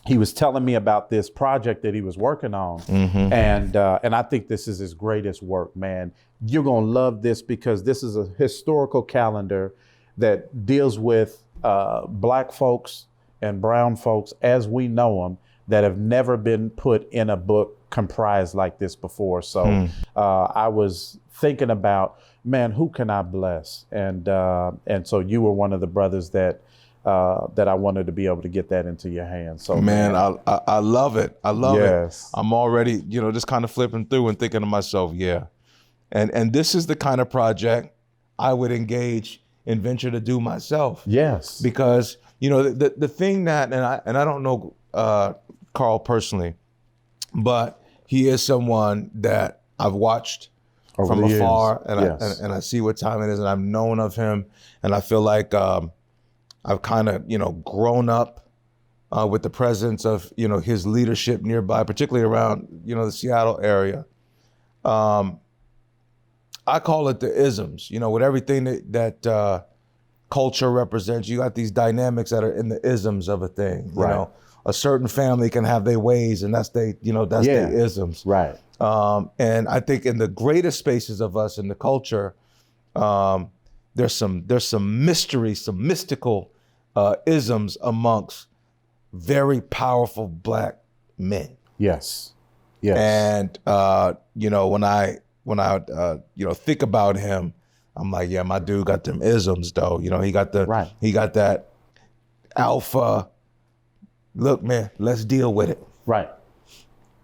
He was telling me about this project that he was working on. And I think this is his greatest work, man. You're going to love this, because this is a historical calendar that deals with Black folks and brown folks as we know them, that have never been put in a book comprised like this before. So I was thinking about, man, who can I bless? And so you were one of the brothers that I wanted to be able to get that into your hands. So man, I love it. I love it. Yes. I'm already, you know, just kind of flipping through and thinking to myself, yeah. And this is the kind of project I would engage and venture to do myself. Yes. Because, you know, the thing that, and I don't know Karl personally, but he is someone that I've watched from afar, and I see what time it is, and I've known of him, and I feel like I've kind of, you know, grown up with the presence of, you know, his leadership nearby, particularly around, you know, the Seattle area. I call it the isms, you know, with everything that culture represents. You got these dynamics that are in the isms of a thing. You know, a certain family can have their ways, and that's their isms. Right. And I think in the greatest spaces of us in the culture, there's some mystery, some mystical isms amongst very powerful Black men. Yes. Yes. And you know, when I you know, think about him, I'm like, yeah, my dude got them isms though. You know, he got that alpha. Look, man, let's deal with it. Right.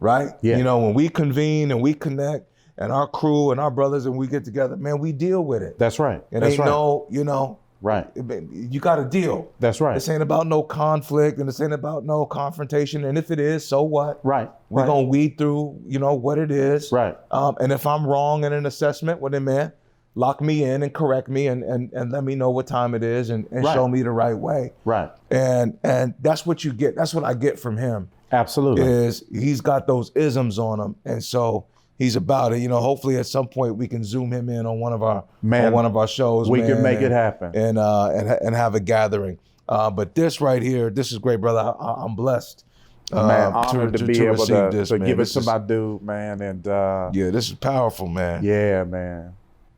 right? Yeah. You know, when we convene and we connect and our crew and our brothers and we get together, man, we deal with it. That's right. It That's ain't right. no, you know, Right. you got to deal. That's right. This ain't about no conflict and this ain't about no confrontation. And if it is, so what? Right. We're right. going to weed through, you know, what it is. Right. And if I'm wrong in an assessment, well then, man, lock me in and correct me and let me know what time it is and Right. show me the right way. Right. And that's what you get. That's what I get from him. Absolutely. Is he's got those isms on him. And so he's about it. You know, hopefully at some point we can zoom him in on one of our shows. We can make and, it happen. And have a gathering. But this right here, this is great, brother. I'm blessed. Man, honored to be able receive to, this, to man. give it This to is- my dude, man. And Yeah, this is powerful, man. yeah, man.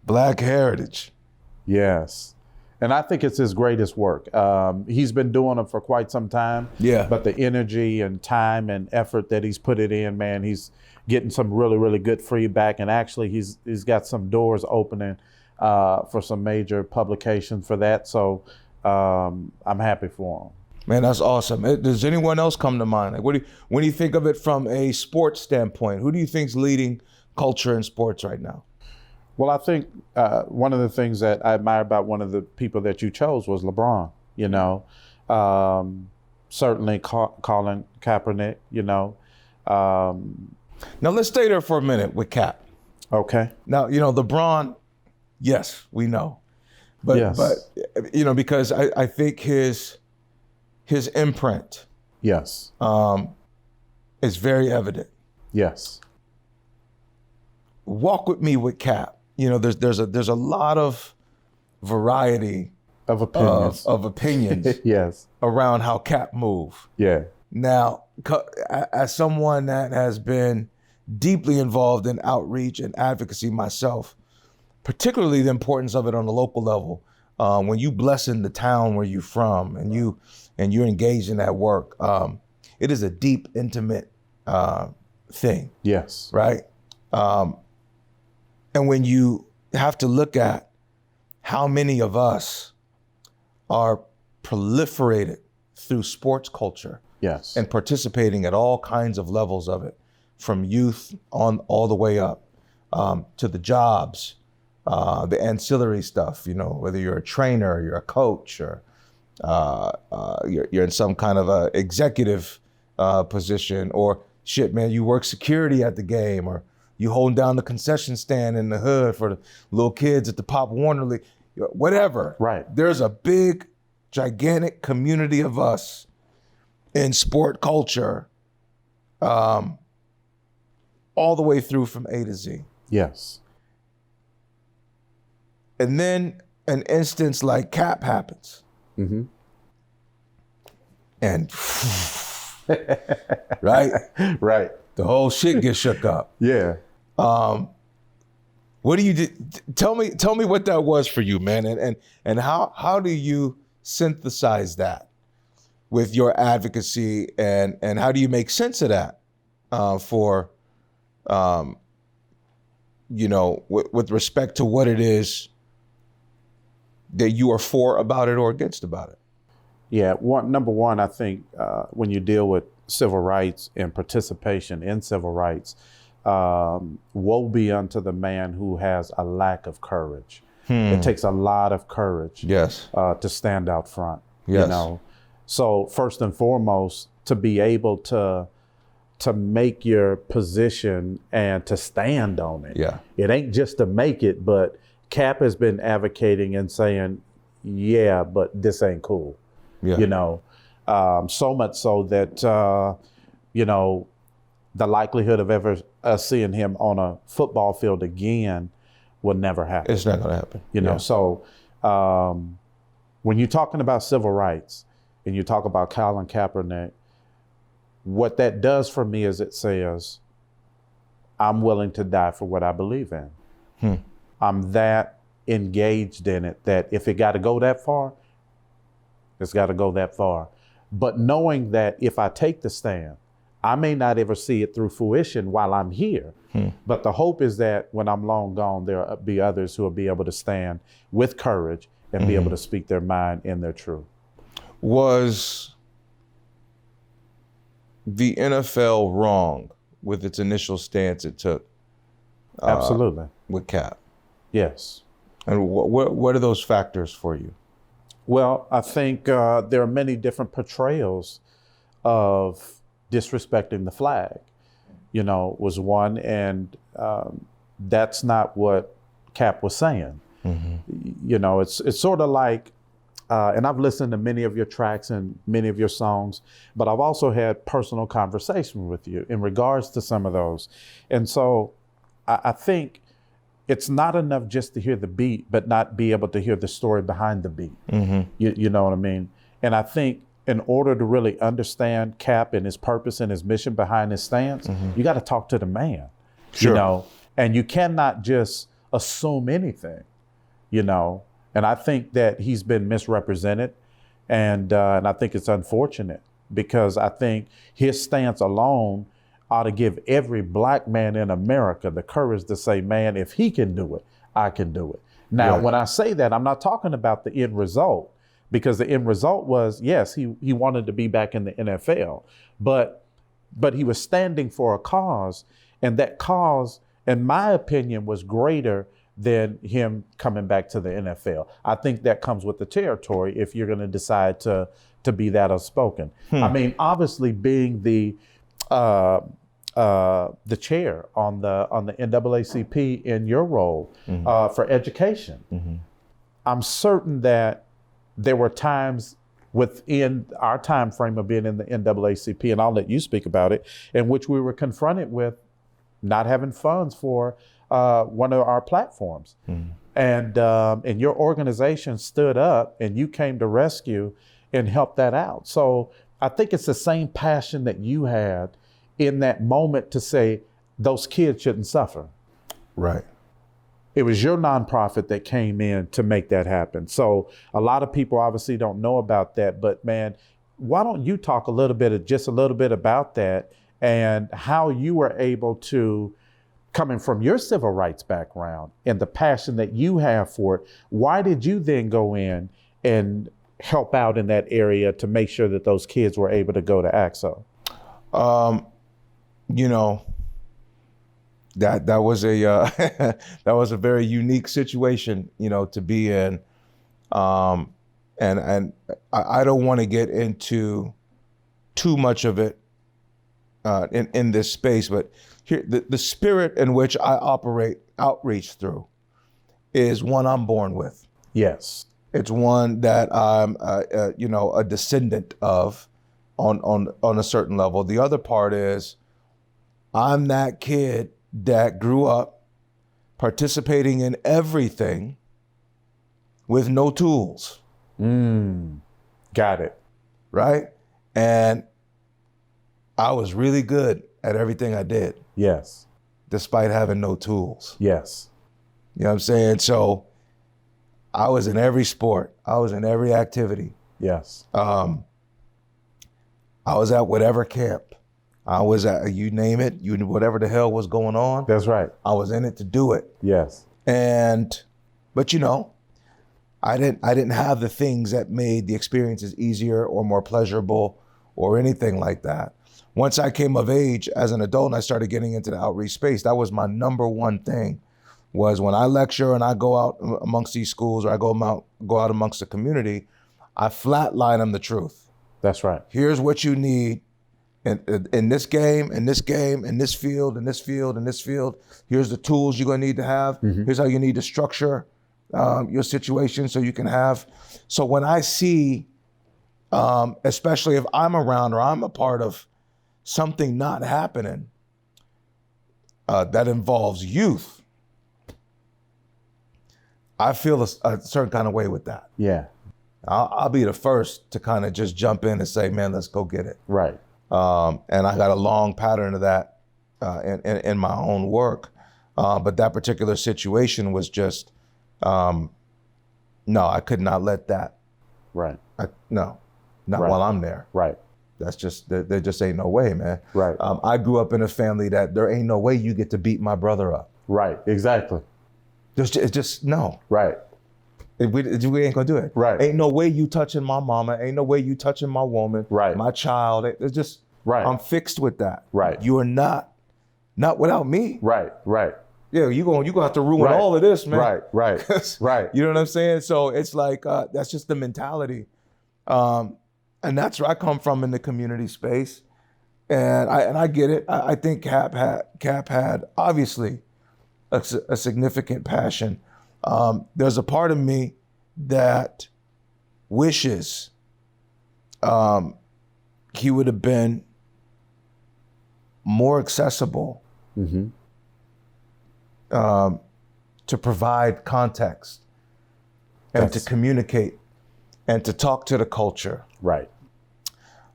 Black heritage. Yes. And I think it's his greatest work. He's been doing it for quite some time. Yeah. But the energy and time and effort that he's put it in, man, he's getting some really, really good feedback. And actually, he's got some doors opening for some major publications for that. So I'm happy for him. Man, that's awesome. Does anyone else come to mind? Like, when you think of it from a sports standpoint, who do you think's leading culture in sports right now? Well, I think one of the things that I admire about one of the people that you chose was LeBron. You know, certainly Colin Kaepernick. You know. Now let's stay there for a minute with Cap. Okay. Now, you know, LeBron, yes, we know. But Yes. but you know, because I think his imprint Yes. is very evident. Yes. Walk with me with Cap. You know, there's a lot of variety Of opinions. of opinions Yes. around how Cap move. Yeah. Now, as someone that has been deeply involved in outreach and advocacy myself, particularly the importance of it on the local level, when you blessing the town where you're from and you're engaged in that work, it is a deep, intimate thing, Yes. right? And when you have to look at how many of us are proliferated through sports culture Yes. and participating at all kinds of levels of it, from youth on all the way up to the jobs, the ancillary stuff, you know, whether you're a trainer, you're a coach, or you're in some kind of a executive position, or shit, man, you work security at the game, or you holding down the concession stand in the hood for the little kids at the Pop Warner League, whatever. Right. There's a big, gigantic community of us in sport culture, all the way through from A to Z. Yes. And then an instance like Cap happens. Mm-hmm. And right? Right. The whole shit gets shook up. Yeah. What do you do? Tell me what that was for you, man. And how do you synthesize that with your advocacy, and how do you make sense of that for you know, with respect to what it is that you are for about it or against about it? Yeah. Number one, I think when you deal with civil rights and participation in civil rights, woe be unto the man who has a lack of courage. It takes a lot of courage Yes. to stand out front. Yes. You know, so first and foremost, to be able to make your position and to stand on it. Yeah. It ain't just to make it, but Cap has been advocating and saying, yeah, but this ain't cool. Yeah. You know, so much so that, you know, the likelihood of ever seeing him on a football field again will never happen. It's not going to happen. You know, so when you're talking about civil rights and you talk about Colin Kaepernick, what that does for me is it says, I'm willing to die for what I believe in. I'm that engaged in it that if it got to go that far, it's got to go that far. But knowing that if I take the stand, I may not ever see it through fruition while I'm here. But the hope is that when I'm long gone, there'll be others who will be able to stand with courage and be able to speak their mind and their truth. Was the NFL wrong with its initial stance it took. Absolutely. With Cap. Yes. And what are those factors for you? Well, I think there are many different portrayals of disrespecting the flag, was one. And that's not what Cap was saying. It's sort of like, and I've listened to many of your tracks and many of your songs, but I've also had personal conversations with you in regards to some of those. And so I think it's not enough just to hear the beat, but not be able to hear the story behind the beat. You know what I mean? And I think in order to really understand Cap and his purpose and his mission behind his stance, you got to talk to the man, and you cannot just assume anything, and I think that he's been misrepresented, and I think it's unfortunate because I think his stance alone ought to give every black man in America the courage to say, man, if he can do it, I can do it. Now, when I say that, I'm not talking about the end result, because the end result was, yes, he wanted to be back in the NFL, but he was standing for a cause, and that cause, in my opinion, was greater than him coming back to the NFL. I think that comes with the territory if you're going to decide to be that outspoken. I mean, obviously being the chair on the NAACP in your role for education, I'm certain that there were times within our time frame of being in the NAACP, and I'll let you speak about it, in which we were confronted with not having funds for one of our platforms. And your organization stood up and you came to rescue and help that out. So I think it's the same passion that you had in that moment to say those kids shouldn't suffer. Right. It was your nonprofit that came in to make that happen. So a lot of people obviously don't know about that, but man, why don't you talk just a little bit about that and how you were able to, coming from your civil rights background and the passion that you have for it, why did you then go in and help out in that area to make sure that those kids were able to go to AXO? That was a that was a very unique situation, to be in, and I don't want to get into too much of it in this space, but here the spirit in which I operate outreach through is one I'm born with. Yes, it's one that I'm a descendant of on a certain level. The other part is I'm that kid that grew up participating in everything with no tools. Got it. Right? And I was really good at everything I did. Yes. Despite having no tools. Yes. You know what I'm saying? So I was in every sport. I was in every activity. Yes. I was at whatever camp. I was at, you name it, whatever the hell was going on. That's right. I was in it to do it. Yes. But I didn't have the things that made the experiences easier or more pleasurable or anything like that. Once I came of age as an adult and I started getting into the outreach space, that was my number one thing, was when I lecture and I go out amongst these schools or I go out amongst the community, I flatline them the truth. That's right. Here's what you need in this game, in this game, in this field, in this field, in this field. Here's the tools you're gonna need to have. Here's how you need to structure your situation so you can have. So when I see, especially if I'm around or I'm a part of something not happening that involves youth, I feel a certain kind of way with that. Yeah. I'll be the first to kind of just jump in and say, man, let's go get it. Right. And I got a long pattern of that in my own work. But that particular situation was just, no, I could not let that. Right. Not right. While I'm there. Right. That's just, there just ain't no way, man. Right. I grew up in a family that there ain't no way you get to beat my brother up. Right. Exactly. It's just no. Right. We ain't gonna do it. Right. Ain't no way you touching my mama. Ain't no way you touching my woman. Right. My child. It's just, right. I'm fixed with that. Right. You are not not without me. Right. Yeah, you gonna have to ruin all of this, man. Right. You know what I'm saying? So it's like that's just the mentality, and that's where I come from in the community space, and I get it. I think Cap had obviously a significant passion. There's a part of me that wishes he would have been more accessible to provide context and to communicate and to talk to the culture. Right.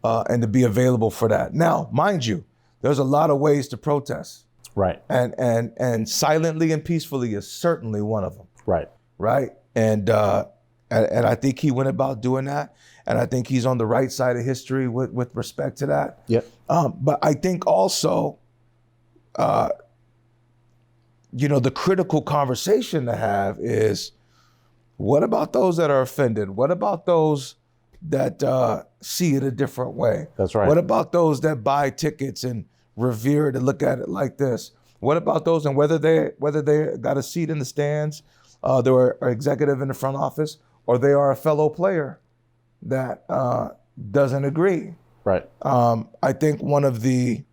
And to be available for that. Now, mind you, there's a lot of ways to protest. Right. And silently and peacefully is certainly one of them. Right. Right. And I think he went about doing that. And I think he's on the right side of history with respect to that. Yep. But I think also, the critical conversation to have is, what about those that are offended? What about those that see it a different way? That's right. What about those that buy tickets and revere it and look at it like this? What about those, and whether they got a seat in the stands, they were an executive in the front office, or they are a fellow player that doesn't agree? Right. I think one of the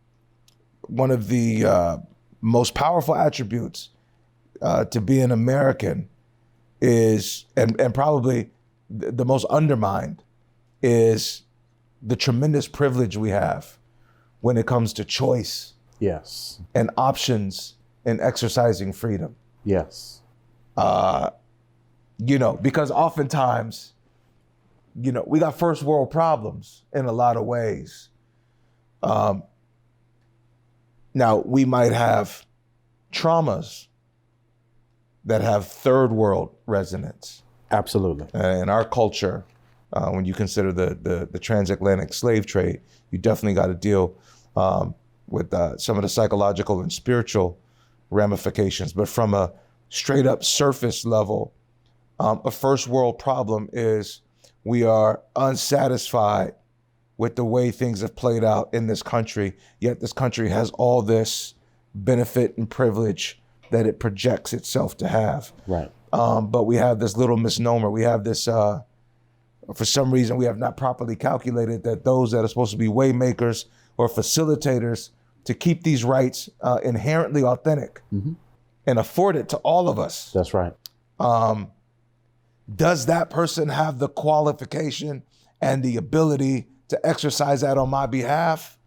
most powerful attributes to be an American is, and probably the most undermined, is the tremendous privilege we have when it comes to choice. Yes. And options in exercising freedom. Yes. Because oftentimes, we got first world problems in a lot of ways. Now, we might have traumas that have third world resonance. Absolutely. In our culture, when you consider the transatlantic slave trade, you definitely got to deal with some of the psychological and spiritual ramifications. But from a straight up surface level, a first world problem is we are unsatisfied with the way things have played out in this country, yet this country has all this benefit and privilege that it projects itself to have. Right. But we have this little misnomer. We have this, for some reason, we have not properly calculated that those that are supposed to be waymakers or facilitators to keep these rights inherently authentic and afford it to all of us. That's right. Does that person have the qualification and the ability to exercise that on my behalf?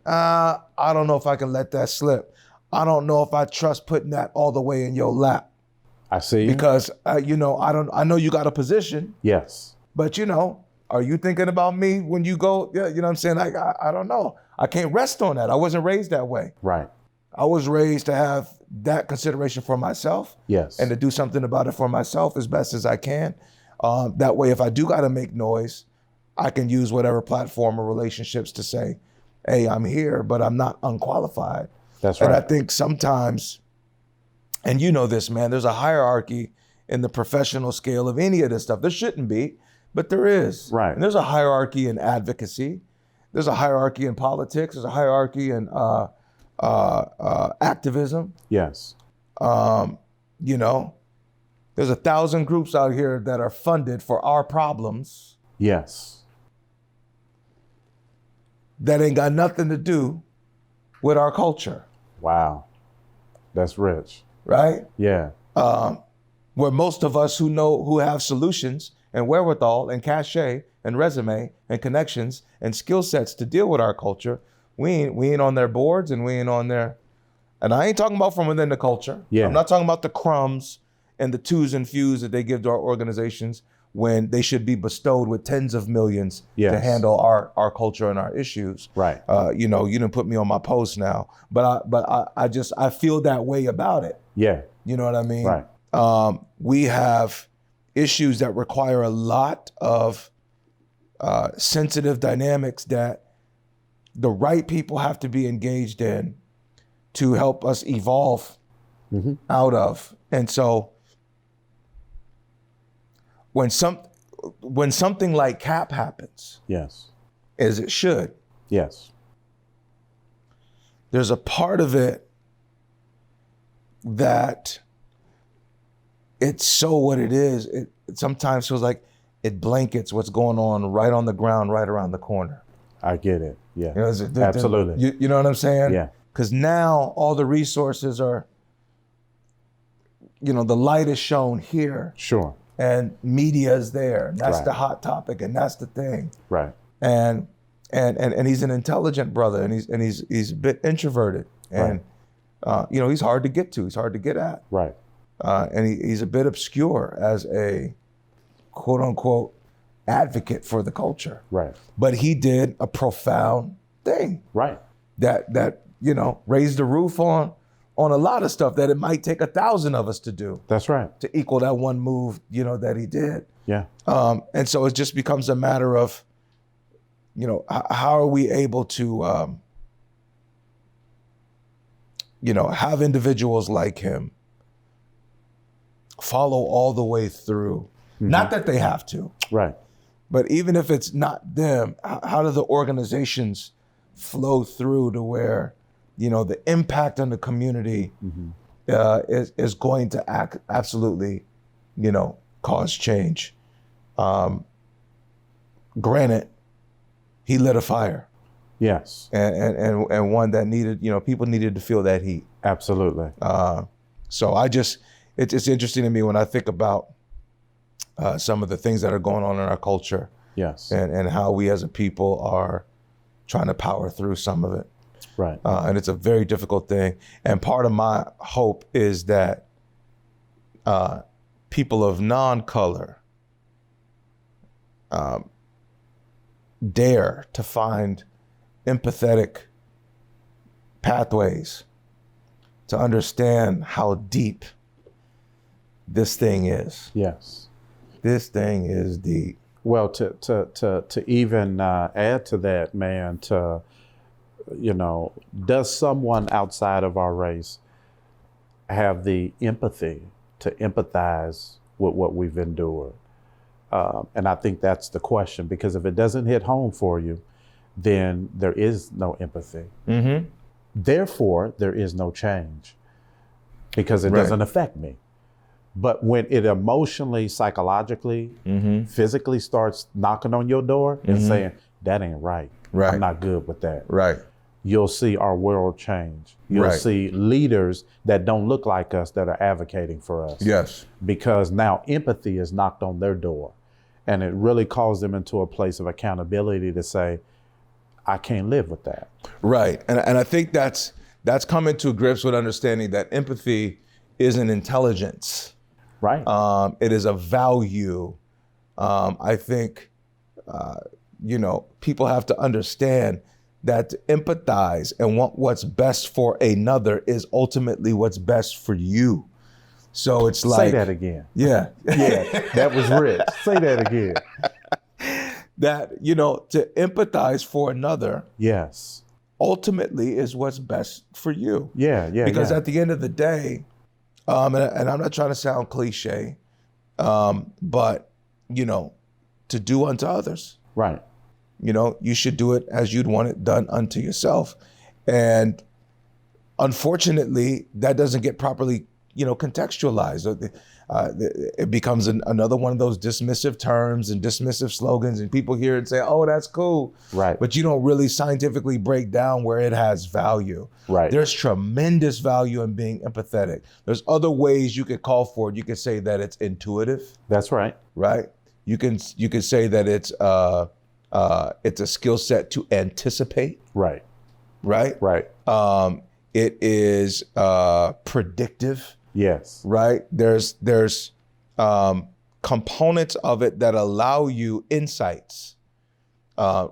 I don't know if I can let that slip. I don't know if I trust putting that all the way in your lap. I see. Because I know you got a position. Yes. But are you thinking about me when you go? Yeah, you know what I'm saying? I don't know. I can't rest on that. I wasn't raised that way. Right. I was raised to have that consideration for myself. Yes. And to do something about it for myself as best as I can. That way, if I do got to make noise, I can use whatever platform or relationships to say, hey, I'm here, but I'm not unqualified. That's right. And I think sometimes, and you know this, man, there's a hierarchy in the professional scale of any of this stuff. There shouldn't be, but there is. Right. And there's a hierarchy in advocacy. There's a hierarchy in politics. There's a hierarchy in activism. Yes. There's 1,000 groups out here that are funded for our problems. Yes. That ain't got nothing to do with our culture. Wow. That's rich. Right? Yeah. Where most of us who have solutions and wherewithal and cachet and resume and connections and skill sets to deal with our culture, we ain't on their boards and we ain't on their, and I ain't talking about from within the culture. Yeah. I'm not talking about the crumbs and the twos and fews that they give to our organizations when they should be bestowed with tens of millions to handle our culture and our issues. Right. You didn't put me on my post now, but I feel that way about it. Yeah. You know what I mean? Right. We have issues that require a lot of sensitive dynamics that the right people have to be engaged in to help us evolve out of. And so when something like CAP happens, yes, as it should, yes, there's a part of it that it's so what it is. It sometimes feels like it blankets what's going on right on the ground, right around the corner. I get it. Yeah, You know, absolutely. You know what I'm saying? Yeah. Because now all the resources are, the light is shown here. Sure. And media is there. And that's Right. the hot topic, and that's the thing. Right. And he's an intelligent brother, and he's a bit introverted, and he's hard to get to. He's hard to get at. Right. And he's a bit obscure as a quote unquote advocate for the culture. Right. But he did a profound thing. Right. That raised the roof on a lot of stuff that it might take 1,000 of us to do. That's right. To equal that one move, that he did. Yeah. And so it just becomes a matter of, how are we able to, have individuals like him follow all the way through. Mm-hmm. Not that they have to. Right. But even if it's not them, how do the organizations flow through to where, the impact on the community is going to absolutely, cause change. Granted, he lit a fire. Yes. And one that needed, people needed to feel that heat. Absolutely. So it's interesting to me when I think about some of the things that are going on in our culture. Yes. And how we as a people are trying to power through some of it. Right. And it's a very difficult thing. And part of my hope is that people of non-color dare to find empathetic pathways to understand how deep this thing is. Yes. This thing is deep. Well, to even add to that, man, does someone outside of our race have the empathy to empathize with what we've endured? And I think that's the question, because if it doesn't hit home for you, then there is no empathy. Mm-hmm. Therefore, there is no change, because it doesn't affect me. But when it emotionally, psychologically, physically starts knocking on your door and saying, that ain't right. I'm not good with that. Right. You'll see our world change. You'll see leaders that don't look like us that are advocating for us. Yes. Because now empathy is knocked on their door, and it really calls them into a place of accountability to say, I can't live with that. Right. And I think that's coming to grips with understanding that empathy is an intelligence. Right. It is a value. I think, people have to understand that to empathize and want what's best for another is ultimately what's best for you. So it's like... Say that again. Yeah. Yeah, that was rich. Say that again. That, to empathize for another... Yes. Ultimately is what's best for you. Yeah. Because at the end of the day, and I'm not trying to sound cliche, but, to do unto others. Right. You should do it as you'd want it done unto yourself. And unfortunately, that doesn't get properly, contextualized. It becomes another one of those dismissive terms and dismissive slogans, and people hear it and say, oh, that's cool. Right. But you don't really scientifically break down where it has value. Right. There's tremendous value in being empathetic. There's other ways you could call for it. You could say that it's intuitive. That's right. Right. You can say that it's a skill set to anticipate. Right. Right. Right. It is predictive. Yes. Right. There's components of it that allow you insights,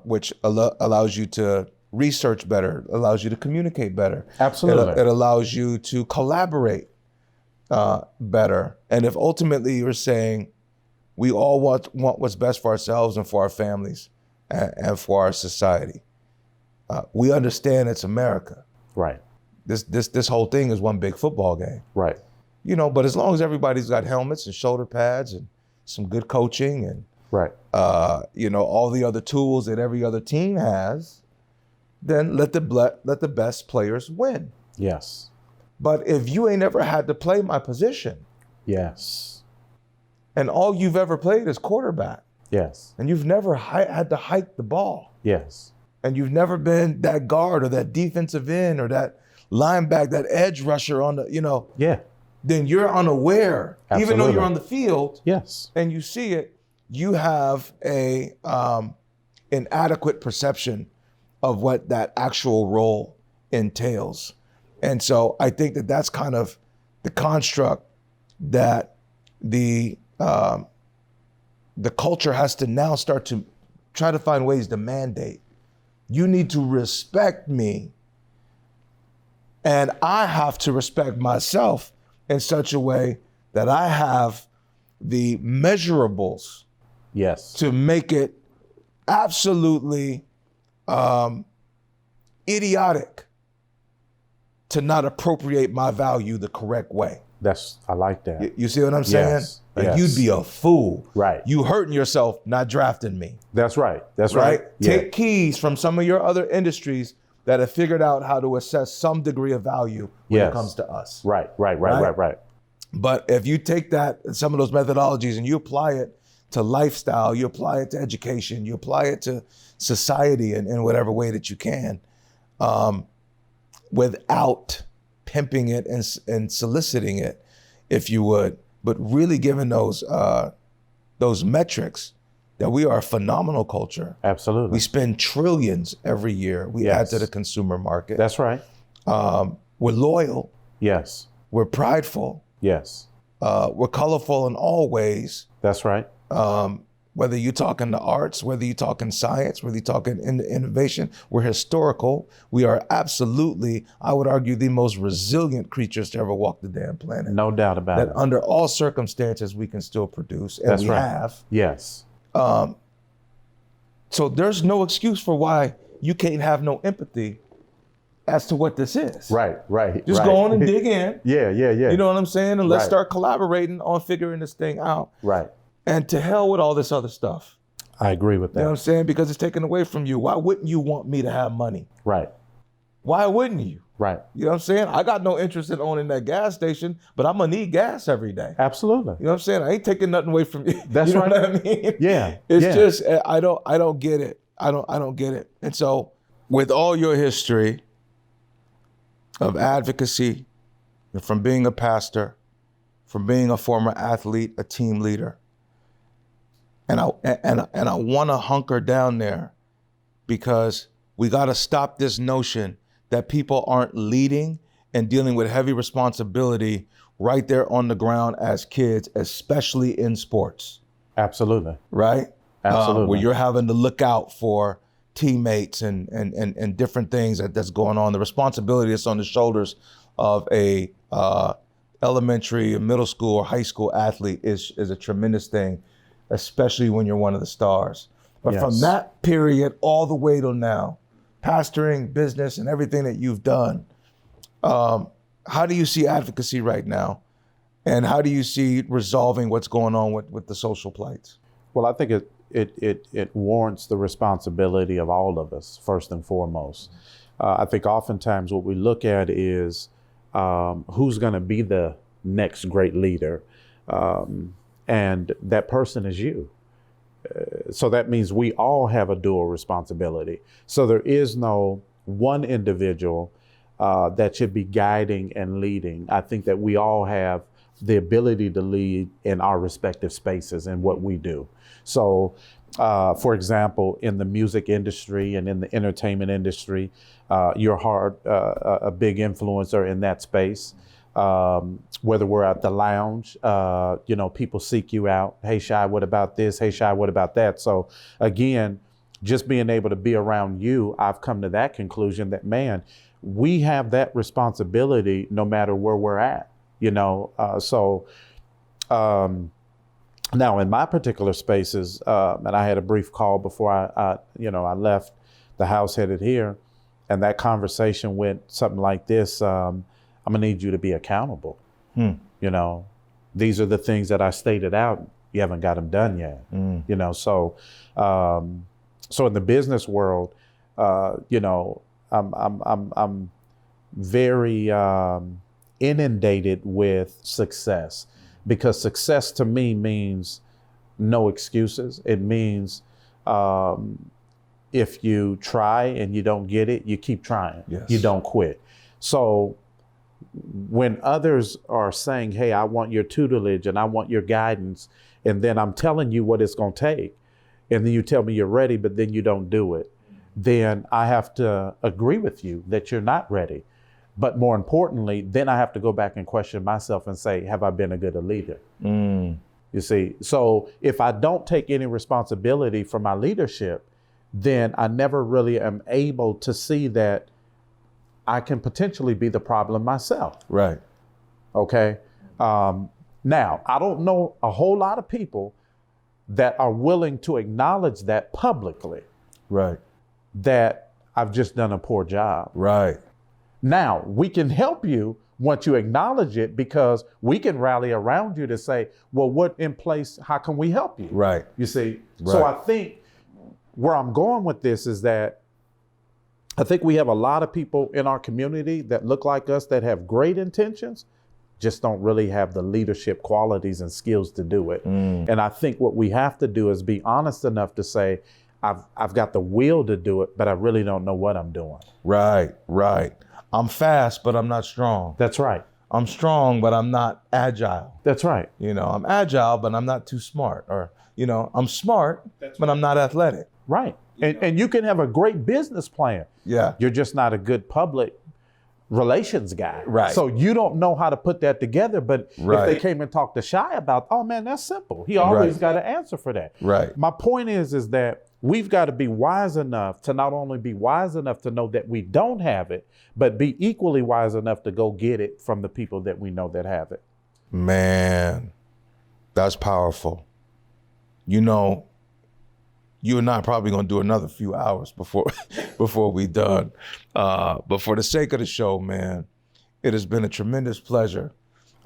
which allows you to research better, allows you to communicate better. Absolutely. It allows you to collaborate better. And if ultimately you're saying we all want what's best for ourselves and for our families and for our society, we understand it's America. Right. This whole thing is one big football game. Right. But as long as everybody's got helmets and shoulder pads and some good coaching and right. All the other tools that every other team has, then let the best players win. Yes. But if you ain't ever had to play my position, Yes. and all you've ever played is quarterback, Yes. and you've never had to hike the ball, Yes. and you've never been that guard or that defensive end or that linebacker, that edge rusher on the, Yeah. then you're unaware, even though Absolutely. you're on the field Yes. and you see it, you have a inadequate perception of what that actual role entails. And so I think that that's kind of the construct that the culture has to now start to try to find ways to mandate. You need to respect me, and I have to respect myself in such a way that I have the measurables Yes. to make it absolutely idiotic to not appropriate my value the correct way. I like that. You see what I'm saying? Yes, Like yes. you'd be a fool. Right. You hurting yourself not drafting me. That's right. That's Right? right. Yeah. Take keys from some of your other industries that have figured out how to assess some degree of value when it Yes. comes to us. Right. Right? But if you take some of those methodologies and you apply it to lifestyle, you apply it to education, you apply it to society in whatever way that you can, without pimping it and soliciting it, if you would, but really giving those metrics that we are a phenomenal culture. Absolutely. We spend trillions every year. We Yes. add to the consumer market. That's right. We're loyal. Yes. We're prideful. Yes. We're colorful in all ways. That's right. Whether you're talking the arts, whether you're talking science, whether you're talking innovation, we're historical. We are absolutely, I would argue, the most resilient creatures to ever walk the damn planet. No doubt about That it. under all circumstances, we can still produce, and That's we right. have. Yes. So there's no excuse for why you can't have no empathy as to what this is. Right. Right. Just right. go on and dig in. Yeah. Yeah. Yeah. You know what I'm saying? And let's Right. start collaborating on figuring this thing out. Right. And to hell with all this other stuff. I agree with You know what that. I'm saying? Because it's taken away from you. Why wouldn't you want me to have money? Right. Why wouldn't you? Right. You know what I'm saying? I got no interest in owning that gas station, but I'm gonna need gas every day. Absolutely. You know what I'm saying? I ain't taking nothing away from you. That's you know right. what I mean? Yeah. It's yeah. just I don't get it. I don't get it. And so with all your history of advocacy, from being a pastor, from being a former athlete, a team leader, and I want to hunker down there because we got to stop this notion that people aren't leading and dealing with heavy responsibility right there on the ground as kids, especially in sports, Absolutely. right? Absolutely. Where you're having to look out for teammates and different things that's going on. The responsibility that's on the shoulders of a elementary, middle school, or high school athlete is a tremendous thing, especially when you're one of the stars. But Yes. from that period all the way till now, pastoring, business, and everything that you've done, how do you see advocacy right now? And how do you see resolving what's going on with the social plights? Well, I think it warrants the responsibility of all of us, first and foremost. I think oftentimes what we look at is who's going to be the next great leader. And that person is you. So that means we all have a dual responsibility. So there is no one individual that should be guiding and leading. I think that we all have the ability to lead in our respective spaces and what we do. So, for example, in the music industry and in the entertainment industry, you're a big influencer in that space. Whether we're at the lounge, people seek you out. Hey, Shy, what about this? Hey, Shy, what about that? So again, just being able to be around you, I've come to that conclusion that, man, we have that responsibility no matter where we're at, Now in my particular spaces, and I had a brief call before I left the house headed here, and that conversation went something like this. I'm gonna need you to be accountable. These are the things that I stated out. You haven't got them done yet. So in the business world, I'm very inundated with success, because success to me means no excuses. It means if you try and you don't get it, you keep trying. Yes. You don't quit. So when others are saying, hey, I want your tutelage and I want your guidance, and then I'm telling you what it's going to take, and then you tell me you're ready, but then you don't do it, then I have to agree with you that you're not ready. But more importantly, then I have to go back and question myself and say, have I been a good leader? You see, so if I don't take any responsibility for my leadership, then I never really am able to see that I can potentially be the problem myself. Right. Okay. Now, I don't know a whole lot of people that are willing to acknowledge that publicly. Right. That I've just done a poor job. Right. Now, we can help you once you acknowledge it, because we can rally around you to say, well, what in place, how can we help you? Right. You see? Right. So I think where I'm going with this is that I think we have a lot of people in our community that look like us that have great intentions, just don't really have the leadership qualities and skills to do it. And I think what we have to do is be honest enough to say, I've got the will to do it, but I really don't know what I'm doing. Right. Right. I'm fast, but I'm not strong. That's right. I'm strong, but I'm not agile. That's right. You know, I'm agile, but I'm not too smart. Or, you know, I'm smart, but I'm not athletic. Right. And you can have a great business plan. Yeah. You're just not a good public relations guy. Right. So you don't know how to put that together. But Right. if they came and talked to Shy about, oh man, that's simple. He always Right. got an answer for that. Right. My point is that we've got to be wise enough to not only be wise enough to know that we don't have it, but be equally wise enough to go get it from the people that we know that have it. Man, that's powerful. You know, you and I are probably going to do another few hours before we done. But for the sake of the show, man, it has been a tremendous pleasure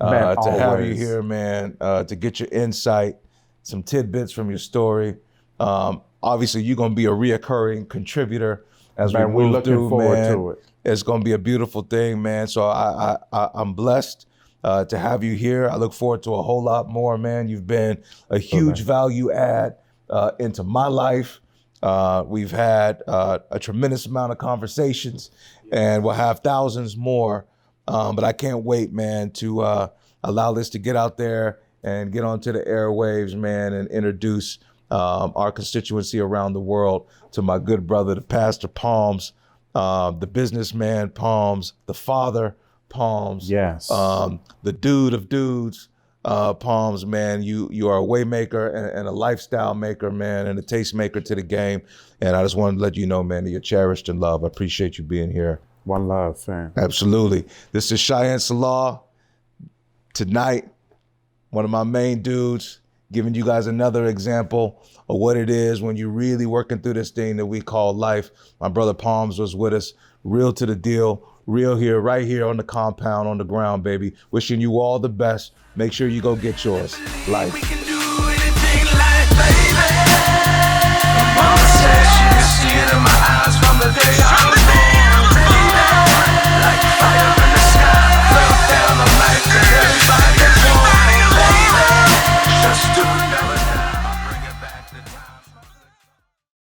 Man, to have you always. here, man, to get your insight, some tidbits from your story. Obviously, you're going to be a reoccurring contributor as Man, we we're move looking through, forward man. to it. It's going to be a beautiful thing, man. So I'm blessed to have you here. I look forward to a whole lot more, man. You've been a huge value add into my life. We've had a tremendous amount of conversations, and we'll have thousands more. But I can't wait, man, to allow this to get out there and get onto the airwaves, man, and introduce our constituency around the world to my good brother, the Pastor Palms, the businessman Palms, the father Palms, Yes. the dude of dudes, Palms, man. You are a way maker and a lifestyle maker, man, and a taste maker to the game. And I just wanted to let you know, man, that you're cherished and loved. I appreciate you being here. One love, fam. Absolutely. This is Shyan Selah. Tonight, one of my main dudes, giving you guys another example of what it is when you're really working through this thing that we call life. My brother Palms was with us, real to the deal, real here, right here on the compound, on the ground, baby. Wishing you all the best. Make sure you go get yours. Life. We can do anything like, baby. Mama said she could see it in my